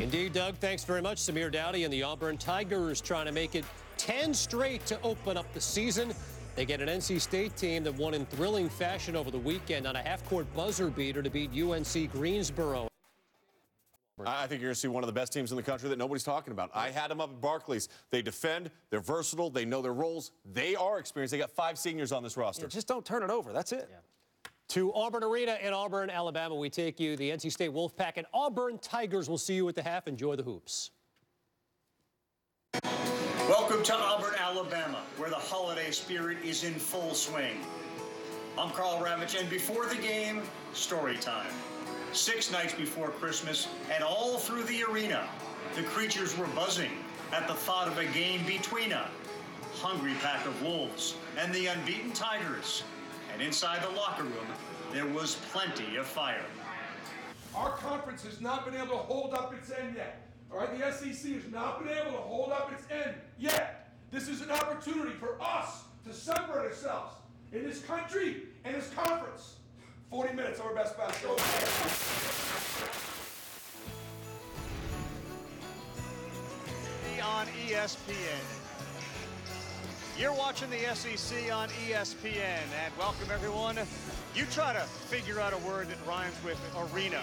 Indeed, Doug. Thanks very much. Samir Dowdy and the Auburn Tigers trying to make it 10 straight to open up the season. They get an NC State team that won in thrilling fashion over the weekend on a half-court buzzer beater to beat UNC Greensboro. I think you're going to see one of the best teams in the country that nobody's talking about. I had them up at Barclays. They defend. They're versatile. They know their roles. They are experienced. They got 5 seniors on this roster. Yeah, just don't turn it over. That's it. Yeah. To Auburn Arena in Auburn, Alabama, we take you. The NC State Wolfpack and Auburn Tigers will see you at the half. Enjoy the hoops. Welcome to Auburn, Alabama, where the holiday spirit is in full swing. I'm Carl Ravitch, and before the game, story time. 6 nights before Christmas, and all through the arena, the creatures were buzzing at the thought of a game between a hungry pack of wolves and the unbeaten Tigers. And inside the locker room, there was plenty of fire. Our conference has not been able to hold up its end yet. All right, the SEC has not been able to hold up its end yet. This is an opportunity for us to separate ourselves in this country and this conference. 40 minutes, our best basketball. On ESPN. You're watching the SEC on ESPN, and welcome everyone. You try to figure out a word that rhymes with arena.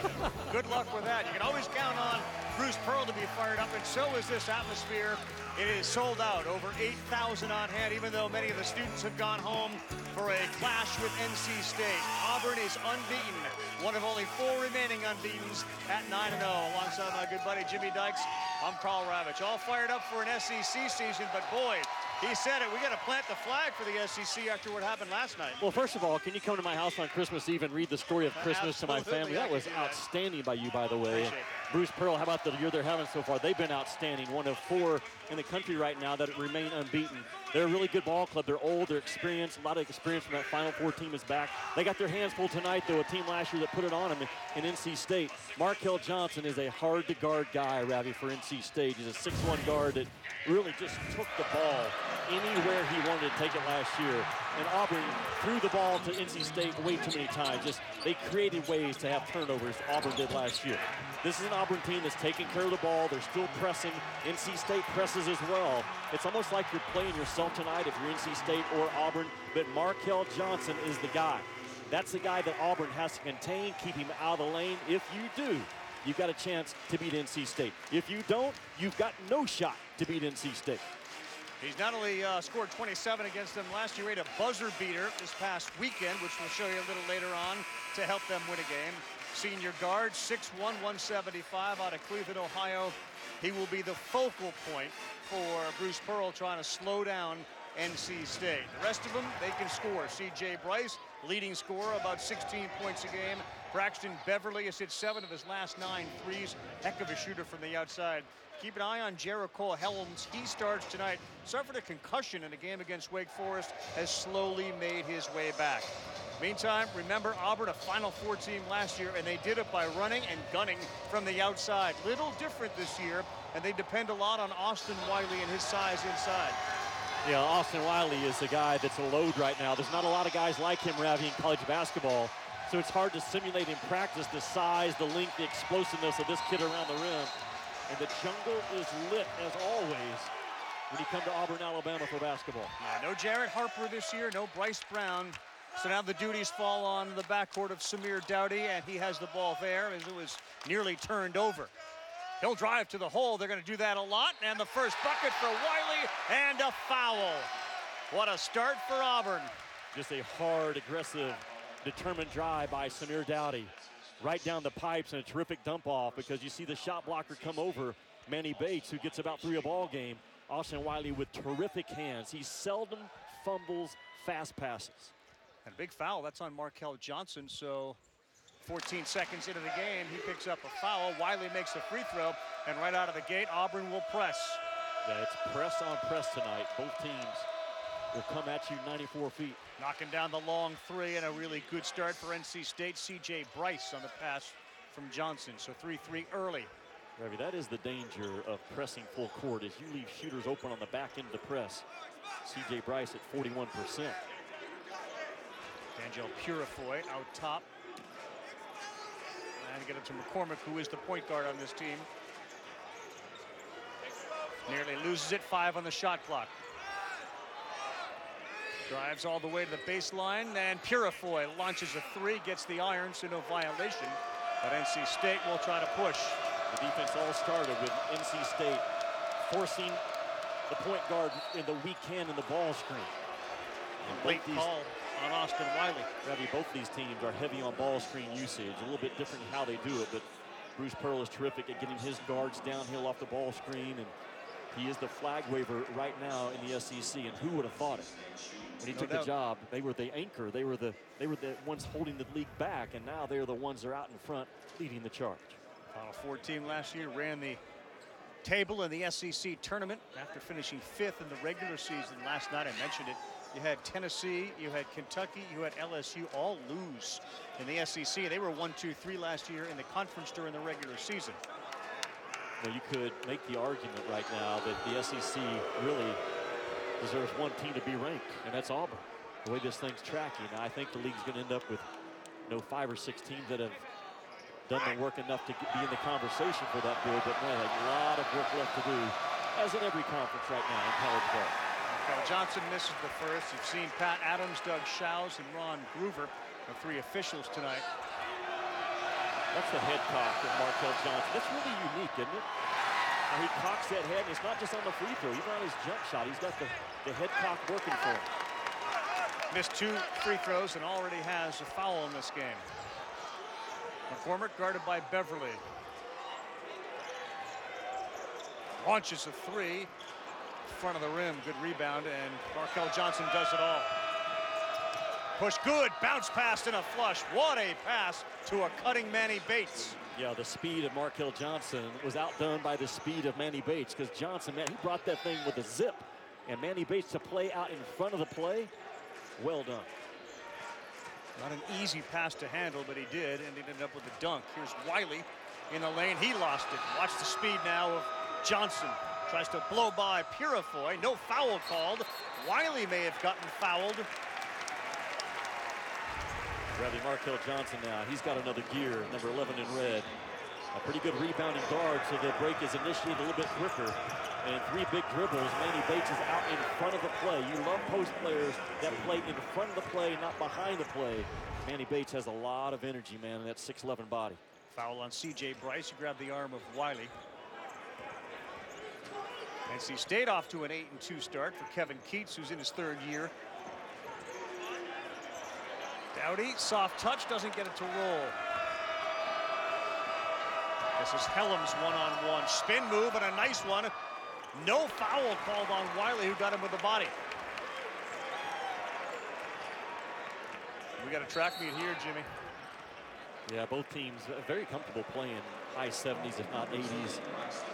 Good luck with that. You can always count on Bruce Pearl to be fired up, and so is this atmosphere. It is sold out, over 8,000 on hand, even though many of the students have gone home for a clash with NC State. Auburn is unbeaten, one of only 4 remaining unbeatens at 9-0. Alongside my good buddy Jimmy Dykes, I'm Carl Ravitch. All fired up for an SEC season, but boy, he said it. We got to plant the flag for the SEC after what happened last night. Well, first of all, can you come to my house on Christmas Eve and read the story of Christmas to my family? That was outstanding by you, by the way. Bruce Pearl, how about the year they're having so far? They've been outstanding. One of 4 in the country right now that remain unbeaten. They're a really good ball club. They're old, they're experienced. A lot of experience from that Final Four team is back. They got their hands full tonight, though, a team last year that put it on them in NC State. Markel Johnson is a hard-to-guard guy, Ravi, for NC State. He's a 6'1 guard that really just took the ball anywhere he wanted to take it last year. And Auburn threw the ball to NC State way too many times. They created ways to have turnovers. Auburn did last year. This is an Auburn team that's taking care of the ball. They're still pressing. NC State presses as well. It's almost like you're playing yourself tonight if you're NC State or Auburn, but Markel Johnson is the guy. That's the guy that Auburn has to contain, keep him out of the lane. If you do, you've got a chance to beat NC State. If you don't, you've got no shot to beat NC State. He's not only scored 27 against them last year, he had a buzzer beater this past weekend, which we'll show you a little later on to help them win a game. Senior guard, 6'1", 175 out of Cleveland, Ohio. He will be the focal point for Bruce Pearl trying to slow down NC State. The rest of them, they can score. C.J. Bryce, leading scorer, about 16 points a game. Braxton Beverly has hit 7 of his last 9 threes. Heck of a shooter from the outside. Keep an eye on Jericho Helms. He starts tonight. Suffered a concussion in a game against Wake Forest, has slowly made his way back. Meantime, remember Auburn, a Final Four team last year, and they did it by running and gunning from the outside. Little different this year, and they depend a lot on Austin Wiley and his size inside. Yeah, Austin Wiley is the guy that's a load right now. There's not a lot of guys like him, Ravi, in college basketball, so it's hard to simulate in practice the size, the length, the explosiveness of this kid around the rim. And the jungle is lit, as always, when you come to Auburn, Alabama for basketball. Yeah, no Jarrett Harper this year, no Bryce Brown. So now the duties fall on the backcourt of Samir Dowdy, and he has the ball there as it was nearly turned over. He'll drive to the hole. They're going to do that a lot. And the first bucket for Wiley, and a foul. What a start for Auburn. Just a hard, aggressive, determined drive by Samir Dowdy. Right down the pipes, and a terrific dump off because you see the shot blocker come over, Manny Bates, who gets about 3 a ball game. Austin Wiley with terrific hands. He seldom fumbles fast passes. And a big foul, that's on Markel Johnson. So 14 seconds into the game, he picks up a foul. Wiley makes the free throw, and right out of the gate, Auburn will press. Yeah, it's press on press tonight. Both teams will come at you 94 feet. Knocking down the long 3, and a really good start for NC State. C.J. Bryce on the pass from Johnson. So 3-3 early. Ravi, that is the danger of pressing full court, is you leave shooters open on the back end of the press. C.J. Bryce at 41%. D'Angelo Purifoy out top. And get it to McCormick, who is the point guard on this team. Nearly loses it, 5 on the shot clock. Drives all the way to the baseline, and Purifoy launches a 3, gets the iron, so no violation. But NC State will try to push. The defense all started with NC State forcing the point guard in the weak hand in the ball screen. And late call on Austin Wiley. Ravi, both these teams are heavy on ball screen usage. A little bit different in how they do it, but Bruce Pearl is terrific at getting his guards downhill off the ball screen, and he is the flag waver right now in the SEC. And who would have thought it? When he took the job, they were the anchor. They were the ones holding the league back, and now they're the ones that are out in front leading the charge. Final Four team last year ran the table in the SEC tournament after finishing 5th in the regular season last night. I mentioned it. You had Tennessee, you had Kentucky, you had LSU all lose in the SEC. They were 1-2-3 last year in the conference during the regular season. Well, you could make the argument right now that the SEC really deserves one team to be ranked, and that's Auburn. The way this thing's tracking, I think the league's going to end up with 5 or 6 teams that have done the work enough to be in the conversation for that good, but man, a lot of work left to do, as in every conference right now in college ball. Markel Johnson misses the first. You've seen Pat Adams, Doug Shouse, and Ron Groover, the 3 officials tonight. That's the head cock of Markel Johnson. That's really unique, isn't it? Now he cocks that head, and it's not just on the free throw, even on his jump shot. He's got the head cock working for him. Missed 2 free throws and already has a foul in this game. McCormick guarded by Beverly. Launches a 3. Front of the rim, good rebound, and Markel Johnson does it all. Push good, bounce pass and a flush. What a pass to a cutting Manny Bates. Yeah, the speed of Markel Johnson was outdone by the speed of Manny Bates, because Johnson, man, he brought that thing with a zip. And Manny Bates to play out in front of the play, well done. Not an easy pass to handle, but he did, and he ended up with a dunk. Here's Wiley in the lane. He lost it. Watch the speed now of Johnson. Tries to blow by Purifoy. No foul called. Wiley may have gotten fouled. Bradley Markel Johnson now. He's got another gear, number 11 in red. A pretty good rebounding guard, so the break is initiated a little bit quicker. And 3 big dribbles. Manny Bates is out in front of the play. You love post players that play in front of the play, not behind the play. Manny Bates has a lot of energy, man, in that 6'11" body. Foul on C.J. Bryce. He grabbed the arm of Wiley. NC State off to an 8-2 start for Kevin Keats, who's in his 3rd year. Dowdy, soft touch, doesn't get it to roll. This is Helms one-on-one. Spin move and a nice one. No foul called on Wiley, who got him with the body. We got a track meet here, Jimmy. Yeah, both teams very comfortable playing high 70s, if not 80s.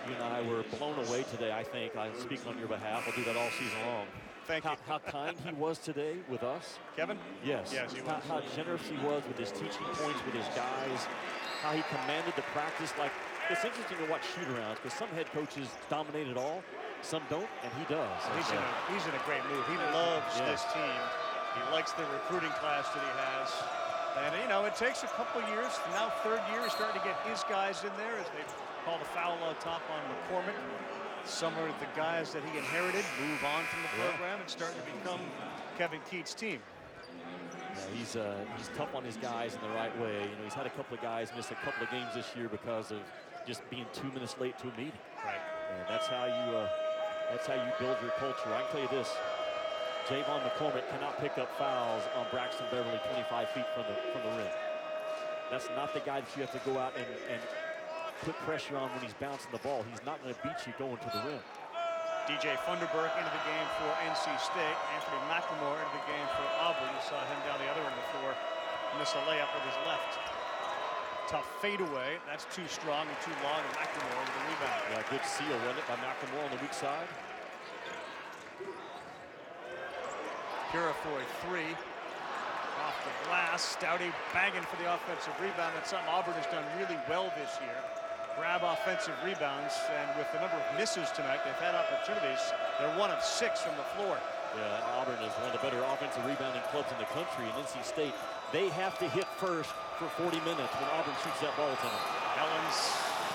You and I were blown away today, I think. I speak on your behalf. I'll do that all season long. Thank you. How kind he was today with us. Kevin? Yes. Yes, he was. How generous he was with his teaching points, with his guys. How he commanded the practice. Like, it's interesting to watch shoot-arounds, because some head coaches dominate it all. Some don't, and he does. He's in a great mood. He loves this team. He likes the recruiting class that he has. And, you know, it takes a couple years. Now 3rd year, he's starting to get his guys in there as they call the foul out top on McCormick. Some of the guys that he inherited move on from the program and start to become Kevin Keats' team. Yeah, he's tough on his guys in the right way. You know, he's had a couple of guys miss a couple of games this year because of just being 2 minutes late to a meeting. Right. And that's how you build your culture. I can tell you this. Javon McCormick cannot pick up fouls on Braxton Beverly 25 feet from the rim. That's not the guy that you have to go out and put pressure on when he's bouncing the ball. He's not going to beat you going to the rim. DJ Funderburk into the game for NC State. Anthony McLemore into the game for Auburn. You saw him down the other end of the floor. Miss a layup with his left. Tough fadeaway. That's too strong and too long, and McLemore with the rebound. Yeah, good seal, wasn't it, by McLemore on the weak side? Purifoy 3 off the glass. Stouty banging for the offensive rebound. That's something Auburn has done really well this year. Grab offensive rebounds, and with the number of misses tonight, they've had opportunities. They're 1 of 6 from the floor. Yeah, Auburn is one of the better offensive rebounding clubs in the country. And NC State, they have to hit first for 40 minutes when Auburn shoots that ball to them. Ellens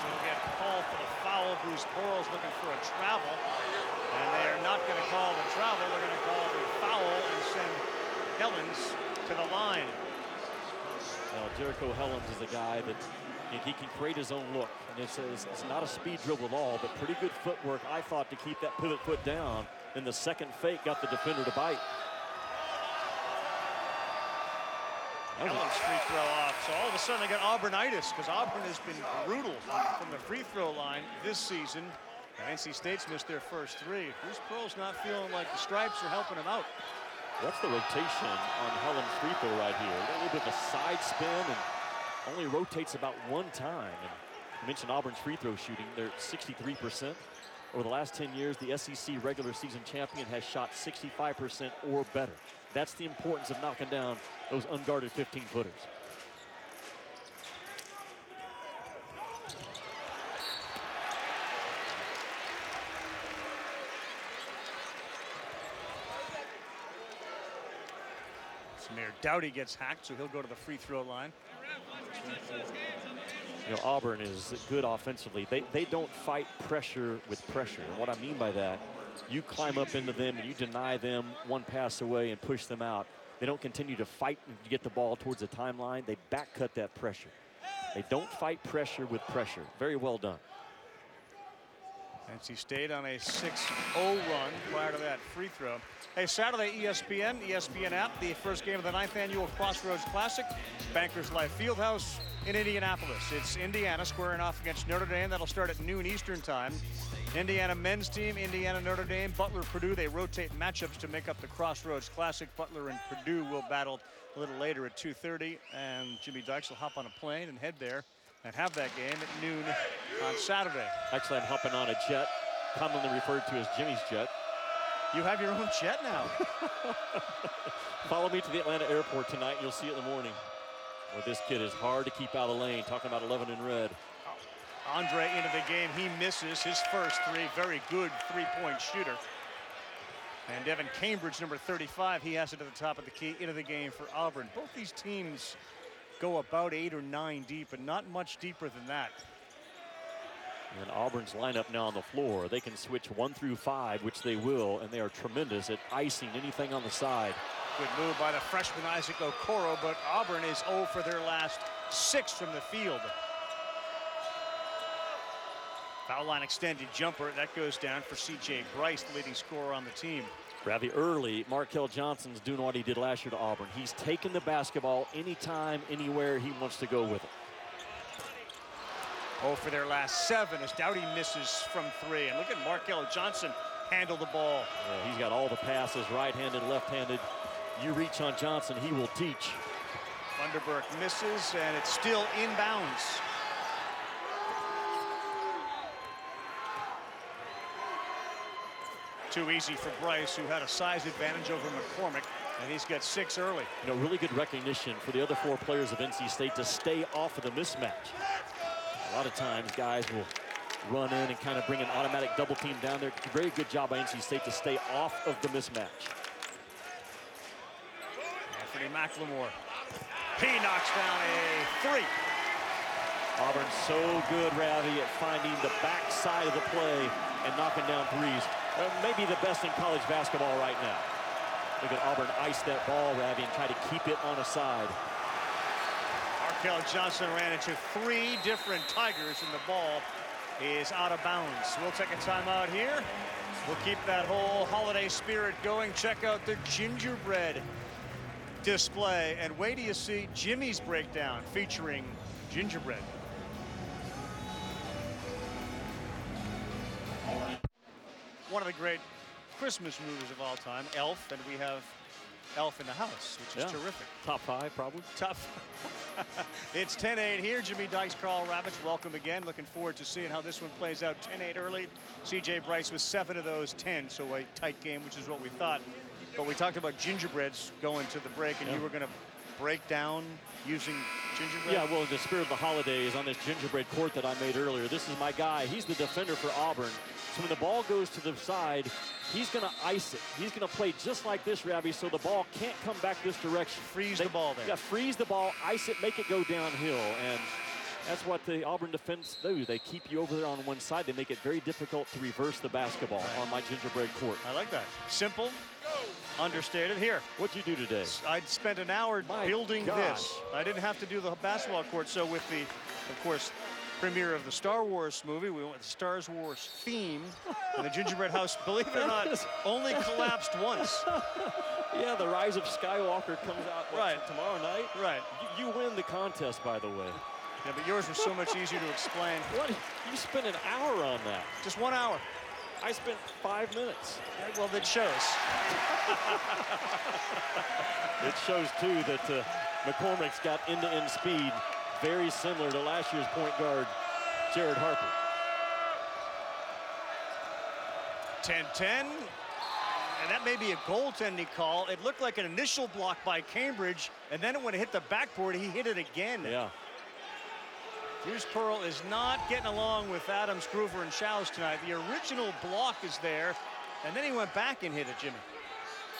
will get called for the foul. Who Bruce Pearl's looking for a travel. And they are not going to call the travel. They're going to call the foul and send Helens to the line. Well, Jericho Helens is a guy that he can create his own look. And it's not a speed dribble at all, but pretty good footwork, I thought, to keep that pivot foot down. Then the second fake got the defender to bite. Helens free throw off. So all of a sudden they got Auburnitis, because Auburn has been brutal from the free throw line this season. And NC State's missed their first three. Bruce Pearl's not feeling like the stripes are helping him out. That's the rotation on Helens' free throw right here. A little bit of a side spin and only rotates about one time. And you mentioned Auburn's free throw shooting. They're 63%. Over the last 10 years, the SEC regular season champion has shot 65% or better. That's the importance of knocking down those unguarded 15-footers. Samir Doughty gets hacked, so he'll go to the free throw line. You know, Auburn is good offensively. They don't fight pressure with pressure. And what I mean by that, you climb up into them and you deny them one pass away and push them out. They don't continue to fight and get the ball towards the timeline. They back cut that pressure. They don't fight pressure with pressure. Very well done. NC State on a 6-0 run prior to that free throw. Hey, Saturday, ESPN app, the first game of the 9th annual Crossroads Classic, Bankers Life Fieldhouse in Indianapolis. It's Indiana squaring off against Notre Dame. That'll start at noon Eastern time. Indiana men's team, Indiana, Notre Dame, Butler, Purdue. They rotate matchups to make up the Crossroads Classic. Butler and Purdue will battle a little later at 2:30, and Jimmy Dykes will hop on a plane and head there and have that game at noon on Saturday. Actually, I'm hopping on a jet, commonly referred to as Jimmy's jet. You have your own jet now. Follow me to the Atlanta airport tonight. You'll see it in the morning. Well, this kid is hard to keep out of the lane. Talking about 11 in red. Andre into the game. He misses his first three. Very good three-point shooter. And Devin Cambridge, number 35, he has it at the top of the key into the game for Auburn. Both these teams go about 8 or 9 deep, and not much deeper than that. And Auburn's lineup now on the floor. They can switch 1 through 5, which they will, and they are tremendous at icing anything on the side. Good move by the freshman Isaac Okoro, but Auburn is 0 for their last 6 from the field. Foul line extended jumper, that goes down for C.J. Bryce, the leading scorer on the team. Ravi, early, Markel Johnson's doing what he did last year to Auburn. He's taking the basketball anytime, anywhere he wants to go with it. 0 for their last 7 as Doughty misses from 3. And look at Markel Johnson handle the ball. Yeah, he's got all the passes, right-handed, left-handed. You reach on Johnson, he will teach. Thunderberg misses, and it's still inbounds. Too easy for Bryce, who had a size advantage over McCormick, and he's got 6 early. You know, really good recognition for the other 4 players of NC State to stay off of the mismatch. A lot of times guys will run in and kind of bring an automatic double team down there. Very good job by NC State to stay off of the mismatch. Anthony McLemore. He knocks down a 3. Auburn so good, Ravi, at finding the backside of the play and knocking down threes. Maybe the best in college basketball right now. Look at Auburn ice that ball, Ravi, and try to keep it on a side. Markel Johnson ran into 3 different Tigers, and the ball is out of bounds. We'll take a timeout here. We'll keep that whole holiday spirit going. Check out the gingerbread display, and wait till you see Jimmy's breakdown featuring gingerbread. One of the great Christmas movies of all time, Elf, and we have Elf in the House, which is terrific. Top 5, probably. Top. It's 10-8 here. Jimmy Dykes, Carl Ravitch, welcome again. Looking forward to seeing how this one plays out. 10-8 early. C.J. Bryce with 7 of those 10, so a tight game, which is what we thought. But we talked about gingerbreads going to the break, and you were going to break down using gingerbread? Yeah, well, in the spirit of the holidays, on this gingerbread court that I made earlier, this is my guy. He's the defender for Auburn. So when the ball goes to the side, he's going to ice it. He's going to play just like this, Ravi, so the ball can't come back this direction. Freeze the ball there. Yeah, freeze the ball, ice it, make it go downhill. And That's what the Auburn defense do. They keep you over there on one side. They make it very difficult to reverse the basketball on my gingerbread court. I like that. Simple, understated. Here. What'd you do today? I spent an hour building this. I didn't have to do the basketball court. So with the, of course, premiere of the Star Wars movie, we went with the Star Wars theme. And the gingerbread house, believe it or not, only collapsed once. Yeah, the Rise of Skywalker comes out tomorrow night. Right. You win the contest, by the way. Yeah, but yours was so much easier to explain. What? You spent an hour on that. Just 1 hour. I spent 5 minutes. Yeah, well, that shows. It shows, too, that McCormick's got end-to-end speed, very similar to last year's point guard, Jared Harper. 10-10. And that may be a goaltending call. It looked like an initial block by Cambridge, and then when it hit the backboard, he hit it again. Yeah. Bruce Pearl is not getting along with Adams, Groover, and Schaus tonight. The original block is there, and then he went back and hit it, Jimmy.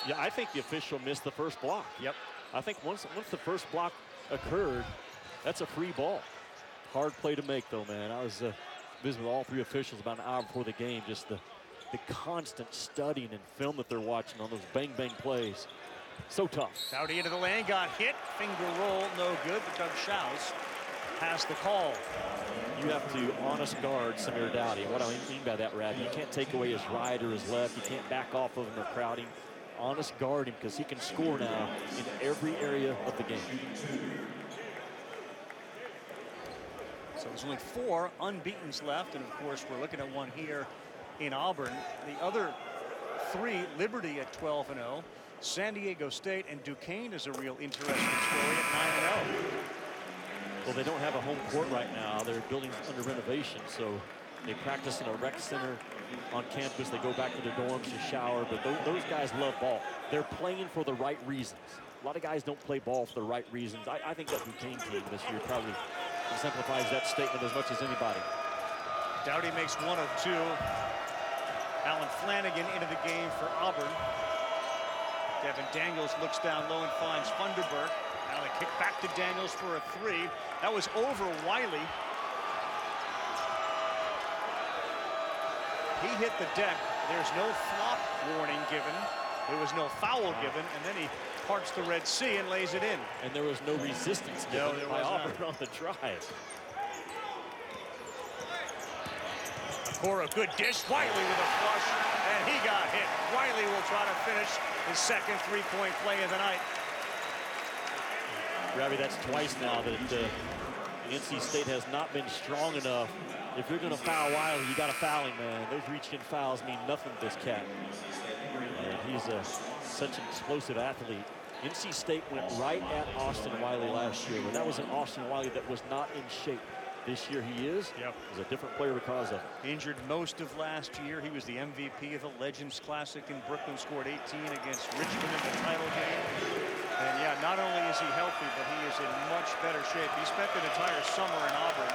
Yeah, I think the official missed the first block. Yep. I think once the first block occurred, that's a free ball. Hard play to make, though, man. I was visiting with all three officials about an hour before the game, just the constant studying and film that they're watching on those bang-bang plays. So tough. Dowdy into the lane, got hit. Finger roll, no good, but Doug Schaus has the call. You have to honest guard Samir Dowdy. What do I mean by that, Rad? You can't take away his right or his left. You can't back off of him or crowd him. Honest guard him because he can score now in every area of the game. So there's only 4 unbeatens left, and of course we're looking at one here in Auburn. The other 3, Liberty at 12-0, San Diego State and Duquesne is a real interesting story at 9-0. Well, they don't have a home court right now. Their building's under renovation, so they practice in a rec center on campus. They go back to their dorms to shower, but those guys love ball. They're playing for the right reasons. A lot of guys don't play ball for the right reasons. I think that Duquesne team this year probably exemplifies that statement as much as anybody. Dowdy makes 1 of 2. Alan Flanagan into the game for Auburn. Devin Daniels looks down low and finds Funderburk. Now they kick back to Daniels for a 3. That was over Wiley. He hit the deck. There's no flop warning given. There was no foul given, and then he parts the Red Sea and lays it in. And there was no resistance given by Auburn on the drive. Cora, good dish. Wiley with a flush, and he got hit. Wiley will try to finish his second three-point play of the night. Robbie, that's twice now that NC State has not been strong enough. If you're going to foul Wiley, you got to foul him, man. Those reach-in fouls mean nothing to this cat. And he's such an explosive athlete. NC State went right at Austin Wiley last year, but that was an Austin Wiley that was not in shape. This year he is. Yep. He's a different player because of it. Injured most of last year. He was the MVP of the Legends Classic in Brooklyn, scored 18 against Richmond in the title game. And yeah, not only is he healthy, but he is in much better shape. He spent the entire summer in Auburn.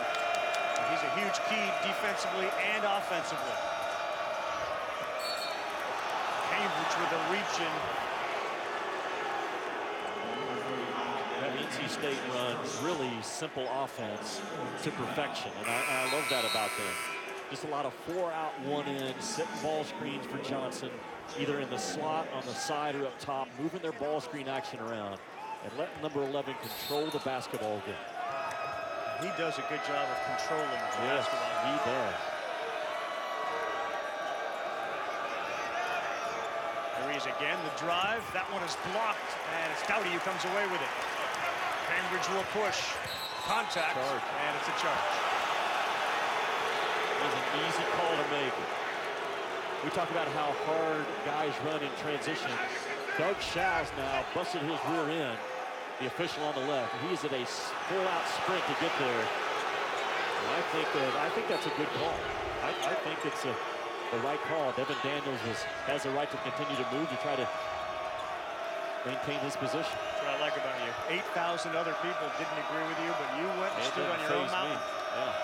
He's a huge key defensively and offensively. Cambridge with a reach-in. That NC State runs really simple offense to perfection, and I love that about them. Just a lot of 4-out, 1-in, setting ball screens for Johnson, either in the slot, on the side, or up top, moving their ball screen action around, and letting number 11 control the basketball game. He does a good job of controlling the basketball. He does. There he is again, the drive. That one is blocked, and it's Dowdy who comes away with it. Cambridge will push. Contact, and it's a charge. It was an easy call to make. We talk about how hard guys run in transition. Doug Schaus now busted his rear end, the official on the left. He's at a full-out sprint to get there. And I think that's a good call. I think it's the right call. Devin Daniels has the right to continue to move to try to maintain his position. That's what I like about you. 8,000 other people didn't agree with you, but you went and stood on your own mountain. Yeah.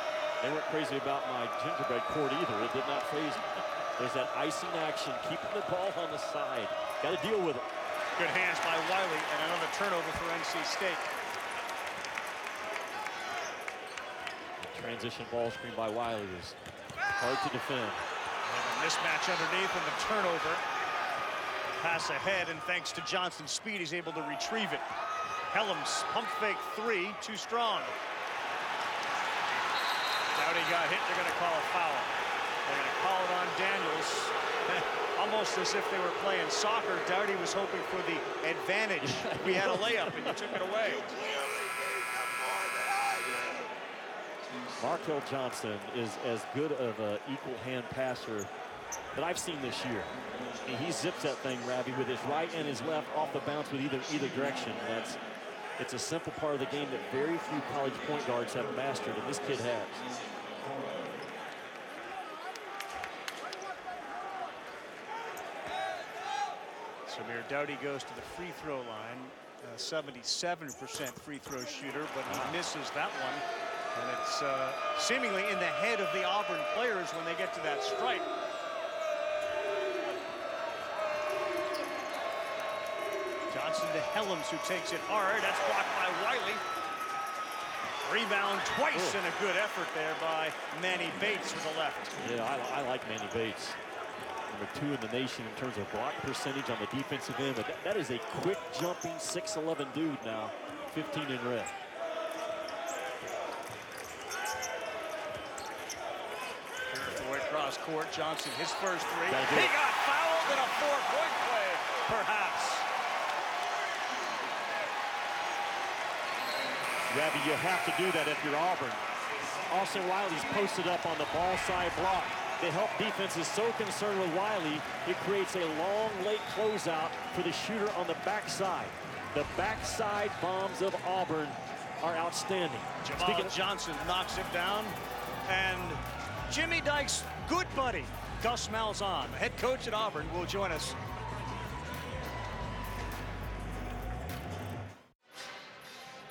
They weren't crazy about my gingerbread court either. It did not faze me. There's that icing action, keeping the ball on the side. Got to deal with it. Good hands by Wiley, and another turnover for NC State. transition ball screen by Wiley was hard to defend. And a mismatch underneath and the turnover. Pass ahead, and thanks to Johnson's speed, he's able to retrieve it. Helms pump fake three, too strong. Dowdy got hit, they're going to call a foul. They're going to call it on Daniels. Almost as if they were playing soccer. Dowdy was hoping for the advantage. We had a layup, and you took it away. Markel Johnson is as good of an equal hand passer that I've seen this year. He zips that thing, Ravi, with his right and his left off the bounce with either direction. It's a simple part of the game that very few college point guards have mastered, and this kid has. Samir Dowdy goes to the free throw line. 77% free throw shooter, but he misses that one. And it's seemingly in the head of the Auburn players when they get to that strike. Johnson to Helms, who takes it hard. That's blocked by Wiley. Rebound twice, and a good effort there by Manny Bates with the left. Yeah, I like Manny Bates. #2 in the nation in terms of block percentage on the defensive end. But that is a quick jumping 6'11" dude now, 15 in red. Cross court, Johnson, his first three. He got fouled in a 4-point play, perhaps. Ravi, you have to do that if you're Auburn. Austin Wiley's posted up on the ball side block. The help defense is so concerned with Wiley, it creates a long, late closeout for the shooter on the backside. The backside bombs of Auburn are outstanding. Jamal Johnson knocks it down, and Jimmy Dykes' good buddy, Gus Malzahn, the head coach at Auburn, will join us.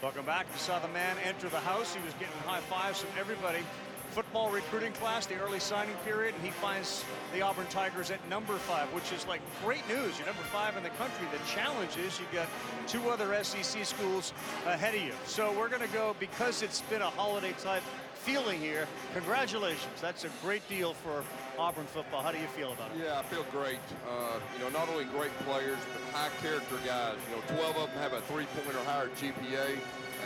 Welcome back. You saw the man enter the house. He was getting high fives from everybody. Football recruiting class, the early signing period, and he finds the Auburn Tigers at #5, which is like great news. You're #5 in the country. The challenge is you got 2 other SEC schools ahead of you. So we're going to go, because it's been a holiday type feeling here. Congratulations. That's a great deal for Auburn football. How do you feel about it? Yeah, I feel great. You know, not only great players, but high character guys. You know, 12 of them have a 3-point or higher GPA,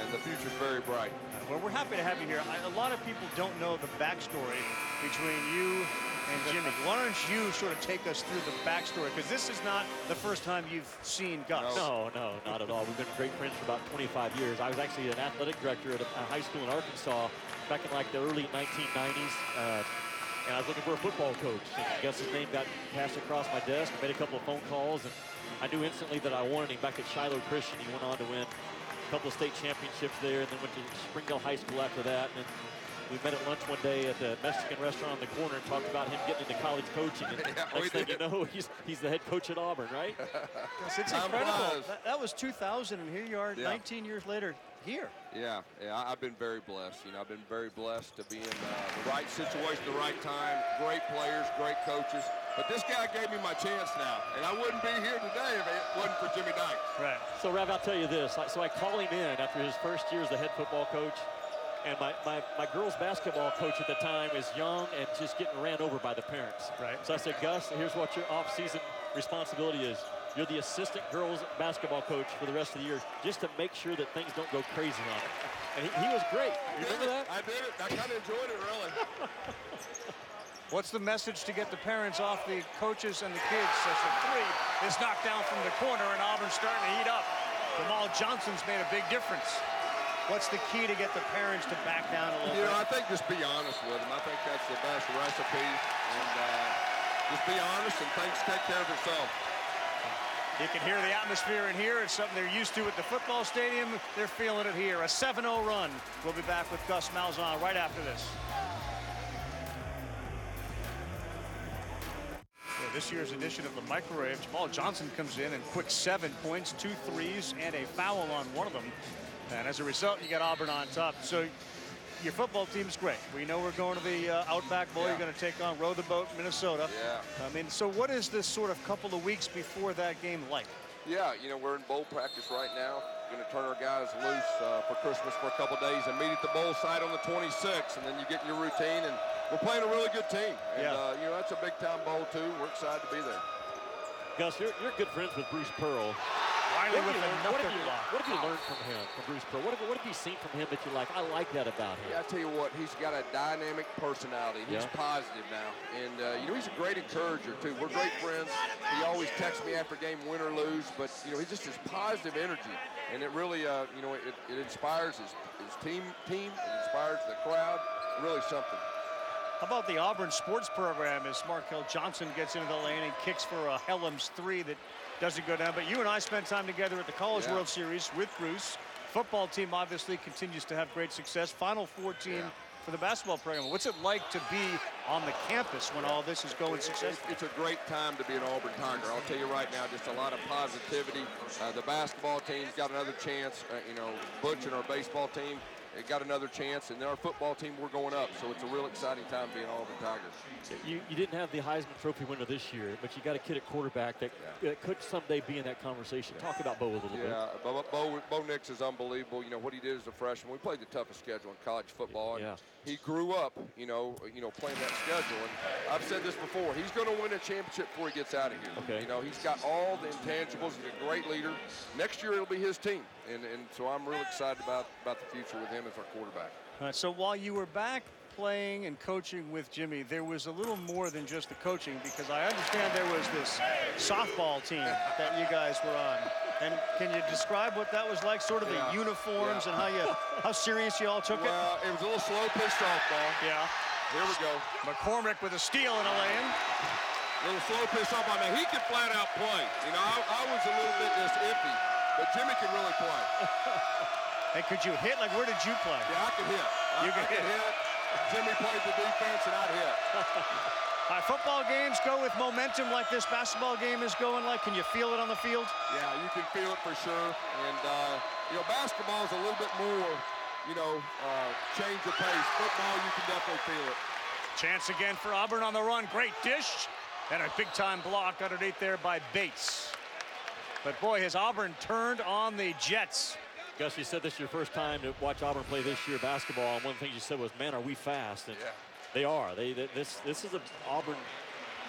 and the future's very bright. Well, we're happy to have you here. A lot of people don't know the backstory between you and Jimmy. Why don't you sort of take us through the backstory? Because this is not the first time you've seen Gus. No, not at all. We've been great friends for about 25 years. I was actually an athletic director at a high school in Arkansas back in like the early 1990s. And I was looking for a football coach. And Gus's name got passed across my desk. I made a couple of phone calls, and I knew instantly that I wanted him. Back at Shiloh Christian, he went on to win a couple of state championships there, and then went to Springdale High School after that. And we met at lunch one day at the Mexican restaurant on the corner and talked about him getting into college coaching. And next thing you know, he's the head coach at Auburn, right? Yes, it's incredible. That was 2000, and here you are 19 years later here. Yeah, I've been very blessed. You know, I've been very blessed to be in the right situation, the right time. Great players, great coaches. But this guy gave me my chance now, and I wouldn't be here today if it wasn't for Jimmy Dykes. Right. So, Rav, I'll tell you this. So I call him in after his first year as the head football coach. And my girls basketball coach at the time is young and just getting ran over by the parents. Right. So I said, Gus, here's what your off-season responsibility is. You're the assistant girls basketball coach for the rest of the year, just to make sure that things don't go crazy on it. And he was great. You remember that? I did it. I kind of enjoyed it, really. What's the message to get the parents off the coaches and the kids? As the three is knocked down from the corner, and Auburn's starting to heat up. Jamal Johnson's made a big difference. What's the key to get the parents to back down a little bit? You know, I think just be honest with them. I think that's the best recipe. And just be honest, and things take care of itself. You can hear the atmosphere in here. It's something they're used to at the football stadium. They're feeling it here. A 7-0 run. We'll be back with Gus Malzahn right after this. Yeah, this year's edition of the Microwave, Jamal Johnson comes in and quick 7 points, 2 threes, and a foul on one of them. And as a result, you got Auburn on top. So your football team's great. We know we're going to the Outback Bowl. Yeah. You're going to take on Row the Boat, Minnesota. Yeah. I mean, so what is this sort of couple of weeks before that game like? Yeah, you know, we're in bowl practice right now. going to turn our guys loose for Christmas for a couple days and meet at the bowl site on the 26th, and then you get in your routine, and we're playing a really good team. And, you know, that's a big-time bowl, too. We're excited to be there. Gus, you're good friends with Bruce Pearl. What have you learned from him, from Bruce Pearl? What have you seen from him that you like? I like that about him. Yeah, I tell you what, he's got a dynamic personality. He's positive now. And, you know, he's a great encourager, too. We're great friends. He always texts me after game, win or lose. But, you know, he's just his positive energy. And it really, you know, it inspires his team. It inspires the crowd. Really something. How about the Auburn sports program as Markel Johnson gets into the lane and kicks for a Helms 3 that doesn't go down? But you and I spent time together at the College World Series with Bruce. Football team obviously continues to have great success. Final Four team for the basketball program. What's it like to be on the campus when all this is going successfully? It's a great time to be an Auburn Tiger. I'll tell you right now, just a lot of positivity. The basketball team's got another chance. You know, Butch and our baseball team, it got another chance, and our football team, we're going up. So it's a real exciting time being Auburn Tigers. You didn't have the Heisman Trophy winner this year, but you got a kid at quarterback that could someday be in that conversation. Talk about Bo a little bit. Yeah, Bo Nix is unbelievable. You know, what he did as a freshman. We played the toughest schedule in college football. And he grew up, you know, playing that schedule. And I've said this before, he's going to win a championship before he gets out of here. Okay. You know, he's got all the intangibles. He's a great leader. Next year, it'll be his team. And so I'm really excited about the future with him as our quarterback. So while you were back playing and coaching with Jimmy, there was a little more than just the coaching, because I understand there was this softball team that you guys were on. And can you describe what that was like, sort of the uniforms and how serious you all took it? Well, it was a little slow pitch softball. Yeah. Here we go. McCormick with a steal in a lane. Little slow pitch softball. Now, he can flat out play. You know, I was a little bit just iffy, but Jimmy can really play. Hey, could you hit? Like, where did you play? Yeah, I could hit. I could hit. Jimmy played the defense, and I'd hit. Football games go with momentum like this basketball game is going like. Can you feel it on the field? Yeah, you can feel it for sure. And, you know, basketball is a little bit more, you know, change the pace. Football, you can definitely feel it. Chance again for Auburn on the run. Great dish. And a big-time block underneath there by Bates. But, boy, has Auburn turned on the Jets. Gus, you said this is your first time to watch Auburn play this year basketball, and one of the things you said was, man, are we fast? And they are. This is an Auburn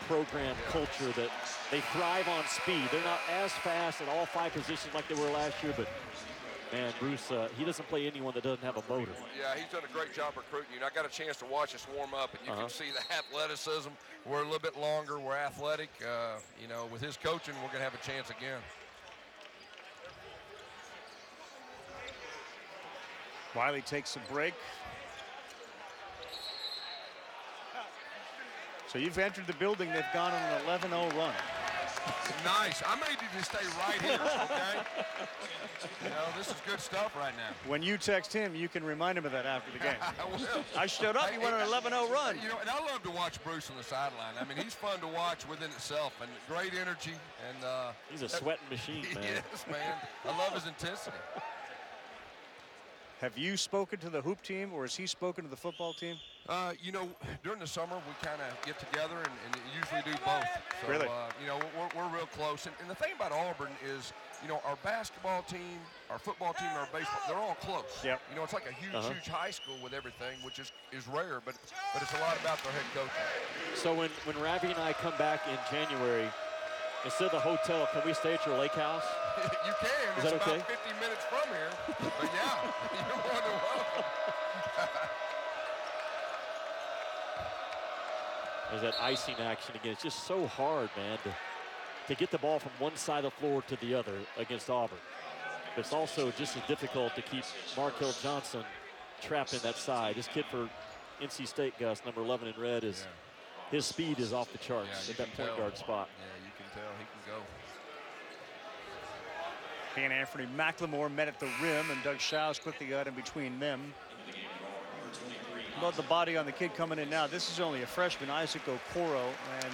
program culture that they thrive on speed. They're not as fast at all 5 positions like they were last year, but, man, Bruce, he doesn't play anyone that doesn't have a motor. Yeah, he's done a great job recruiting you. I got a chance to watch us warm up, and you can see the athleticism. We're a little bit longer. We're athletic. You know, with his coaching, we're going to have a chance again. Wiley takes a break. So you've entered the building. They've gone on an 11-0 run. Nice. I may need to stay right here, okay? You know, this is good stuff right now. When you text him, you can remind him of that after the game. I will. I showed up. You went on an 11-0 run. You know, and I love to watch Bruce on the sideline. I mean, he's fun to watch within itself, and great energy. And he's a sweating machine, man. Yes, man. I love his intensity. Have you spoken to the hoop team, or has he spoken to the football team? You know, during the summer, we kind of get together and usually do both. So, really? You know, we're real close. And the thing about Auburn is, you know, our basketball team, our football team, and our baseball, they're all close. Yep. You know, it's like a huge high school with everything, which is rare, but it's a lot about their head coaching. So when Ravi and I come back in January, instead of the hotel, can we stay at your lake house? You can. Is that it's okay? about 50 minutes from here. But yeah, you're more than welcome. There's that icing action again. It's just so hard, man, to get the ball from one side of the floor to the other against Auburn. But it's also just as difficult to keep Markel Johnson trapped in that side. This kid for NC State, Gus, number 11 in red, is his speed is off the charts at that point guard spot. Yeah, you can tell he can go. He and Anthony McLemore met at the rim, and Doug Schaus quickly got in between them. Love the body on the kid coming in now. This is only a freshman, Isaac Okoro, and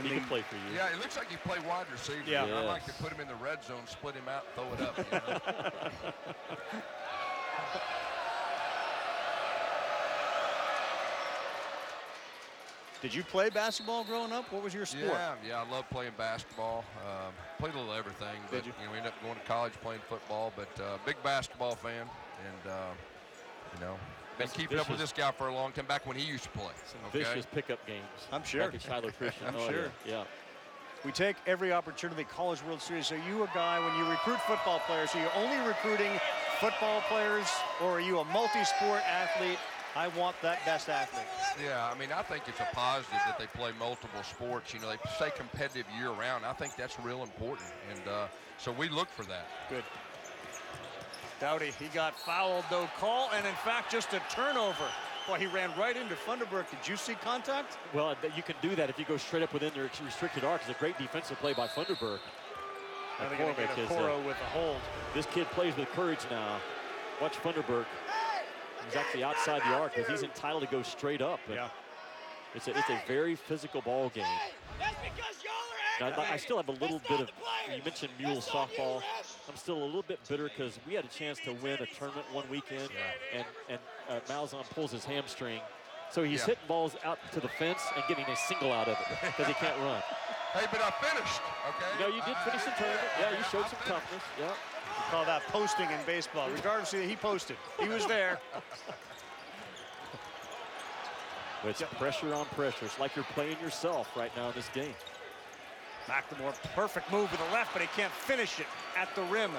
he can play for you. Yeah, it looks like he played wide receiver. Yeah. I like to put him in the red zone, split him out, throw it up. You know? Did you play basketball growing up? What was your sport? Yeah, I love playing basketball. Played a little everything. But, Did you? We ended up going to college playing football, but big basketball fan. And, been keeping up with this guy for a long time, back when he used to play. Some vicious pickup games. I'm sure. Back at Shiloh Christian. I'm sure. Yeah. We take every opportunity. College World Series. Are you a guy, when you recruit football players, are you only recruiting football players, or are you a multi-sport athlete? I want that best athlete. Yeah, I mean, I think it's a positive that they play multiple sports. They stay competitive year-round. I think that's real important, and so we look for that. Good. Dowdy, he got fouled, no call, and in fact, just a turnover. Boy, he ran right into Funderburk. Did you see contact? Well, you can do that if you go straight up within their restricted arc. It's a great defensive play by Funderburk. I think going to get a Coro with a hold. This kid plays with courage now. Watch Funderburk. He's actually outside the arc, because he's entitled to go straight up. Yeah. It's a very physical ball game. Now, I still have a little bit of, you mentioned mule softball. I'm still a little bit bitter because we had a chance to win a tournament one weekend, and Malzahn pulls his hamstring. So he's hitting balls out to the fence and getting a single out of it because he can't run. Hey, but I finished, okay? No, you did finish the tournament. Yeah, you showed some toughness. Yeah. We call that posting in baseball. Regardless of, he posted. He was there. It's pressure on pressure. It's like you're playing yourself right now in this game. McLemore, perfect move with the left, but he can't finish it at the rim.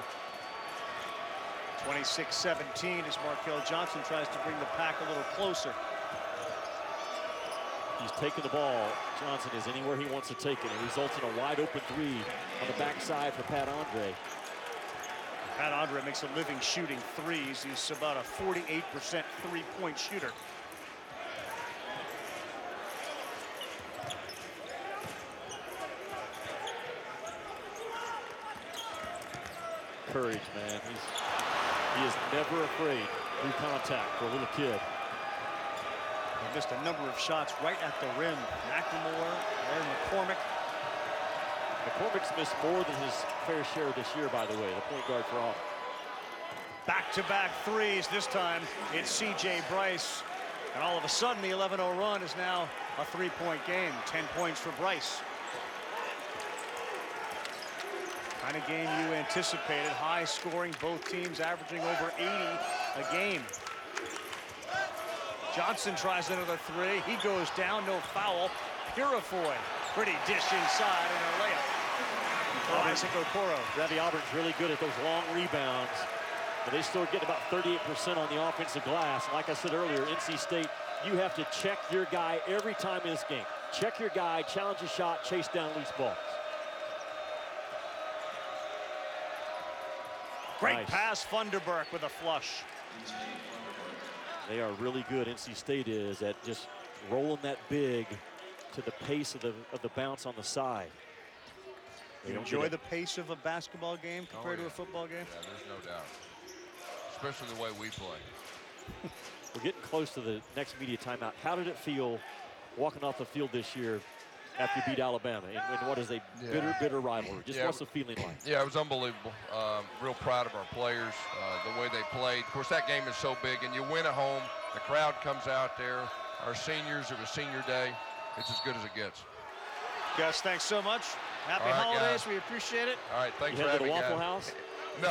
26-17 as Markel Johnson tries to bring the pack a little closer. He's taking the ball. Johnson is anywhere he wants to take it. It results in a wide open three on the backside for Pat Andre. Pat Andre makes a living shooting threes. He's about a 48% three-point shooter. Courage, man. He is never afraid through contact for a little kid. He missed a number of shots right at the rim. McLemore and McCormick. McCormick's missed more than his fair share this year, by the way, the point guard for Auburn. Back-to-back threes. This time it's C.J. Bryce. And all of a sudden, the 11-0 run is now a three-point game. 10 points for Bryce. Kind of game you anticipated. High scoring, both teams averaging over 80 a game. Johnson tries another three. He goes down, no foul. Purifoy, pretty dish inside and a layup. Isaac Okoro. Ravi Auburn's really good at those long rebounds, but they still get about 38% on the offensive glass. Like I said earlier, NC State, you have to check your guy every time in this game. Check your guy, challenge a shot, chase down loose balls. Great pass, Funderburk with a flush. They are really good, NC State is, at just rolling that big to the pace of the bounce on the side. You enjoy the pace of a basketball game compared to a football game? Yeah, there's no doubt. Especially the way we play. We're getting close to the next media timeout. How did it feel walking off the field this year after you beat Alabama in what is a bitter rivalry? Just what's the feeling like? Yeah, it was unbelievable. Real proud of our players, the way they played. Of course, that game is so big, and you win at home. The crowd comes out there. Our seniors, it was senior day. It's as good as it gets. Gus, thanks so much. Happy holidays. We appreciate it. All right, thanks you for having me. Waffle House? No.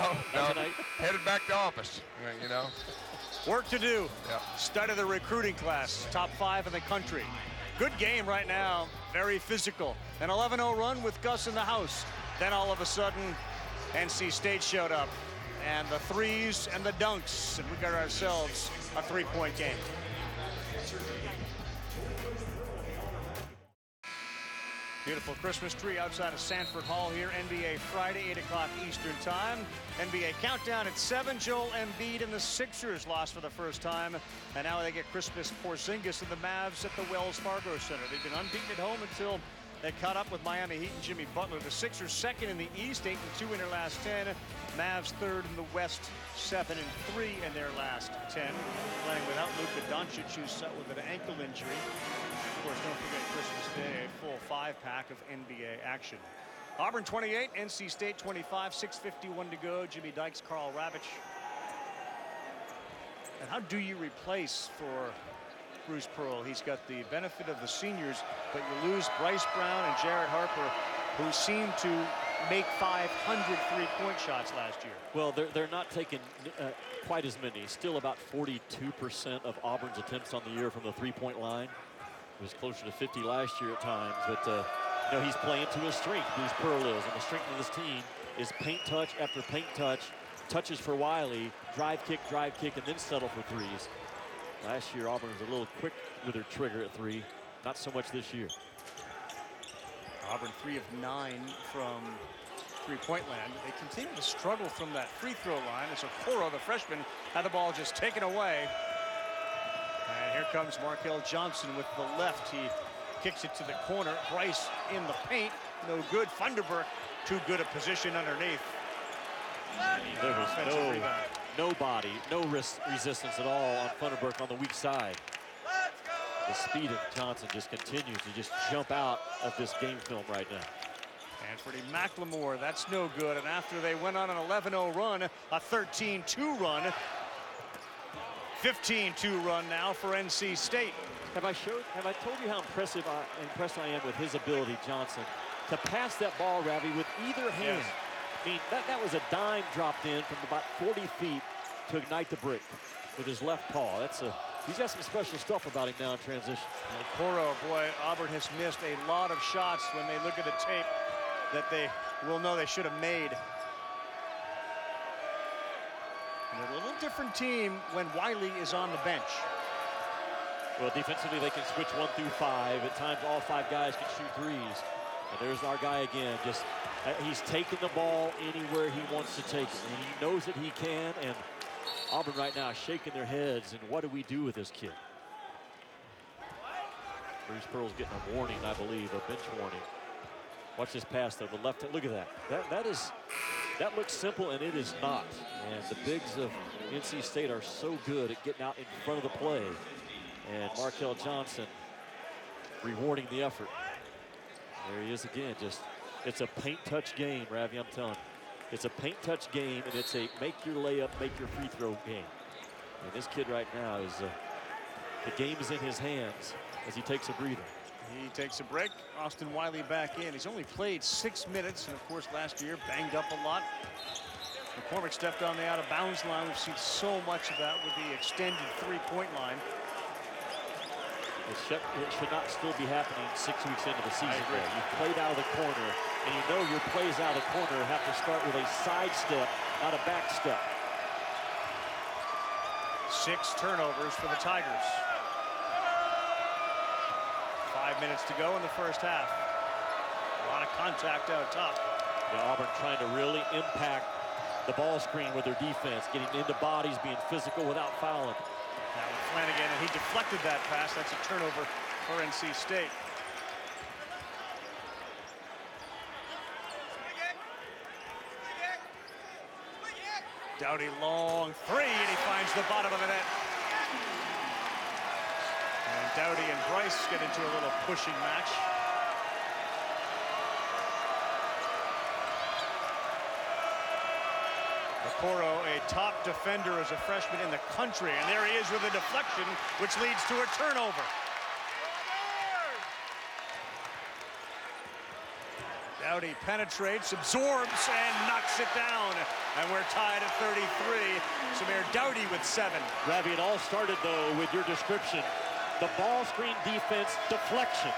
Headed back to office, you know. Work to do. Yeah. Start of the recruiting class. Top 5 in the country. Good game right now. Very physical. An 11-0 run with Gus in the house. Then all of a sudden, NC State showed up. And the threes and the dunks. And we got ourselves a three-point game. Beautiful Christmas tree outside of Sanford Hall here. NBA Friday, 8 o'clock Eastern time. NBA countdown at 7. Joel Embiid and the Sixers lost for the first time. And now they get Christmas Porzingis and the Mavs at the Wells Fargo Center. They've been unbeaten at home until they caught up with Miami Heat and Jimmy Butler. The Sixers second in the East, 8-2 in their last 10. Mavs third in the West, 7-3 in their last 10. Playing without Luka Doncic, who's out with an ankle injury. Of course, don't forget Christmas Day, a full 5-pack of NBA action. Auburn 28, NC State 25, 6:51 to go. Jimmy Dykes, Carl Ravitch. And how do you replace for Bruce Pearl. He's got the benefit of the seniors, but you lose Bryce Brown and Jared Harper, who seemed to make 500 three-point shots last year. Well, they're not taking quite as many. Still about 42% of Auburn's attempts on the year from the three-point line. It was closer to 50 last year at times, but you know, he's playing to his strength, Bruce Pearl is, and the strength of this team is paint touch after paint touch, touches for Wiley, drive kick, and then settle for threes. Last year, Auburn was a little quick with their trigger at three. Not so much this year. Auburn 3 of 9 from three-point land. They continue to struggle from that free throw line as Okoro, the freshman, had the ball just taken away. And here comes Markel Johnson with the left. He kicks it to the corner. Bryce in the paint. No good. Funderburk, too good a position underneath. There was nobody, no resistance at all on Funderburk on the weak side. The speed of Johnson just continues to just jump out of this game film right now. Anthony McLemore, that's no good. And after they went on an 11-0 run, a 13-2 run, 15-2 run now for NC State. Have I told you how impressed I am with his ability, Johnson, to pass that ball, Ravi, with either hand? Yes. I mean, that was a dime dropped in from about 40 feet to ignite the break with his left paw. He's got some special stuff about him now in transition. Okoro, boy, Auburn has missed a lot of shots when they look at the tape that they will know they should have made. And they're a little different team when Wiley is on the bench. Well, defensively, they can switch 1 through 5. At times, all 5 guys can shoot threes. And there's our guy again. Just he's taking the ball anywhere he wants to take it. And he knows that he can. And Auburn right now shaking their heads. And what do we do with this kid? Bruce Pearl's getting a warning, I believe, a bench warning. Watch this pass though. The left. Look at that. That looks simple, and it is not. And the bigs of NC State are so good at getting out in front of the play. And Markel Johnson rewarding the effort. There he is again. It's a paint touch game, Ravi, I'm telling you. It's a paint touch game, and it's a make your layup, make your free throw game. And this kid right now is, the game is in his hands as he takes a breather. He takes a break. Austin Wiley back in. He's only played 6 minutes, and of course last year banged up a lot. McCormick stepped on the out of bounds line. We've seen so much of that with the extended three-point line. It should not still be happening 6 weeks into the season. You've played out of the corner, and you know your plays out of the corner have to start with a side step, not a back step. 6 turnovers for the Tigers. 5 minutes to go in the first half. A lot of contact out top. Yeah, Auburn trying to really impact the ball screen with their defense, getting into bodies, being physical without fouling. Now Flanagan, and he deflected that pass. That's a turnover for NC State. Doughty long three, and he finds the bottom of the net. And Doughty and Bryce get into a little pushing match. Okoro, a top defender as a freshman in the country, and there he is with a deflection, which leads to a turnover. Doughty penetrates, absorbs, and knocks it down. And we're tied at 33. Samir Doughty with 7. Ravi, it all started, though, with your description. The ball screen defense deflection.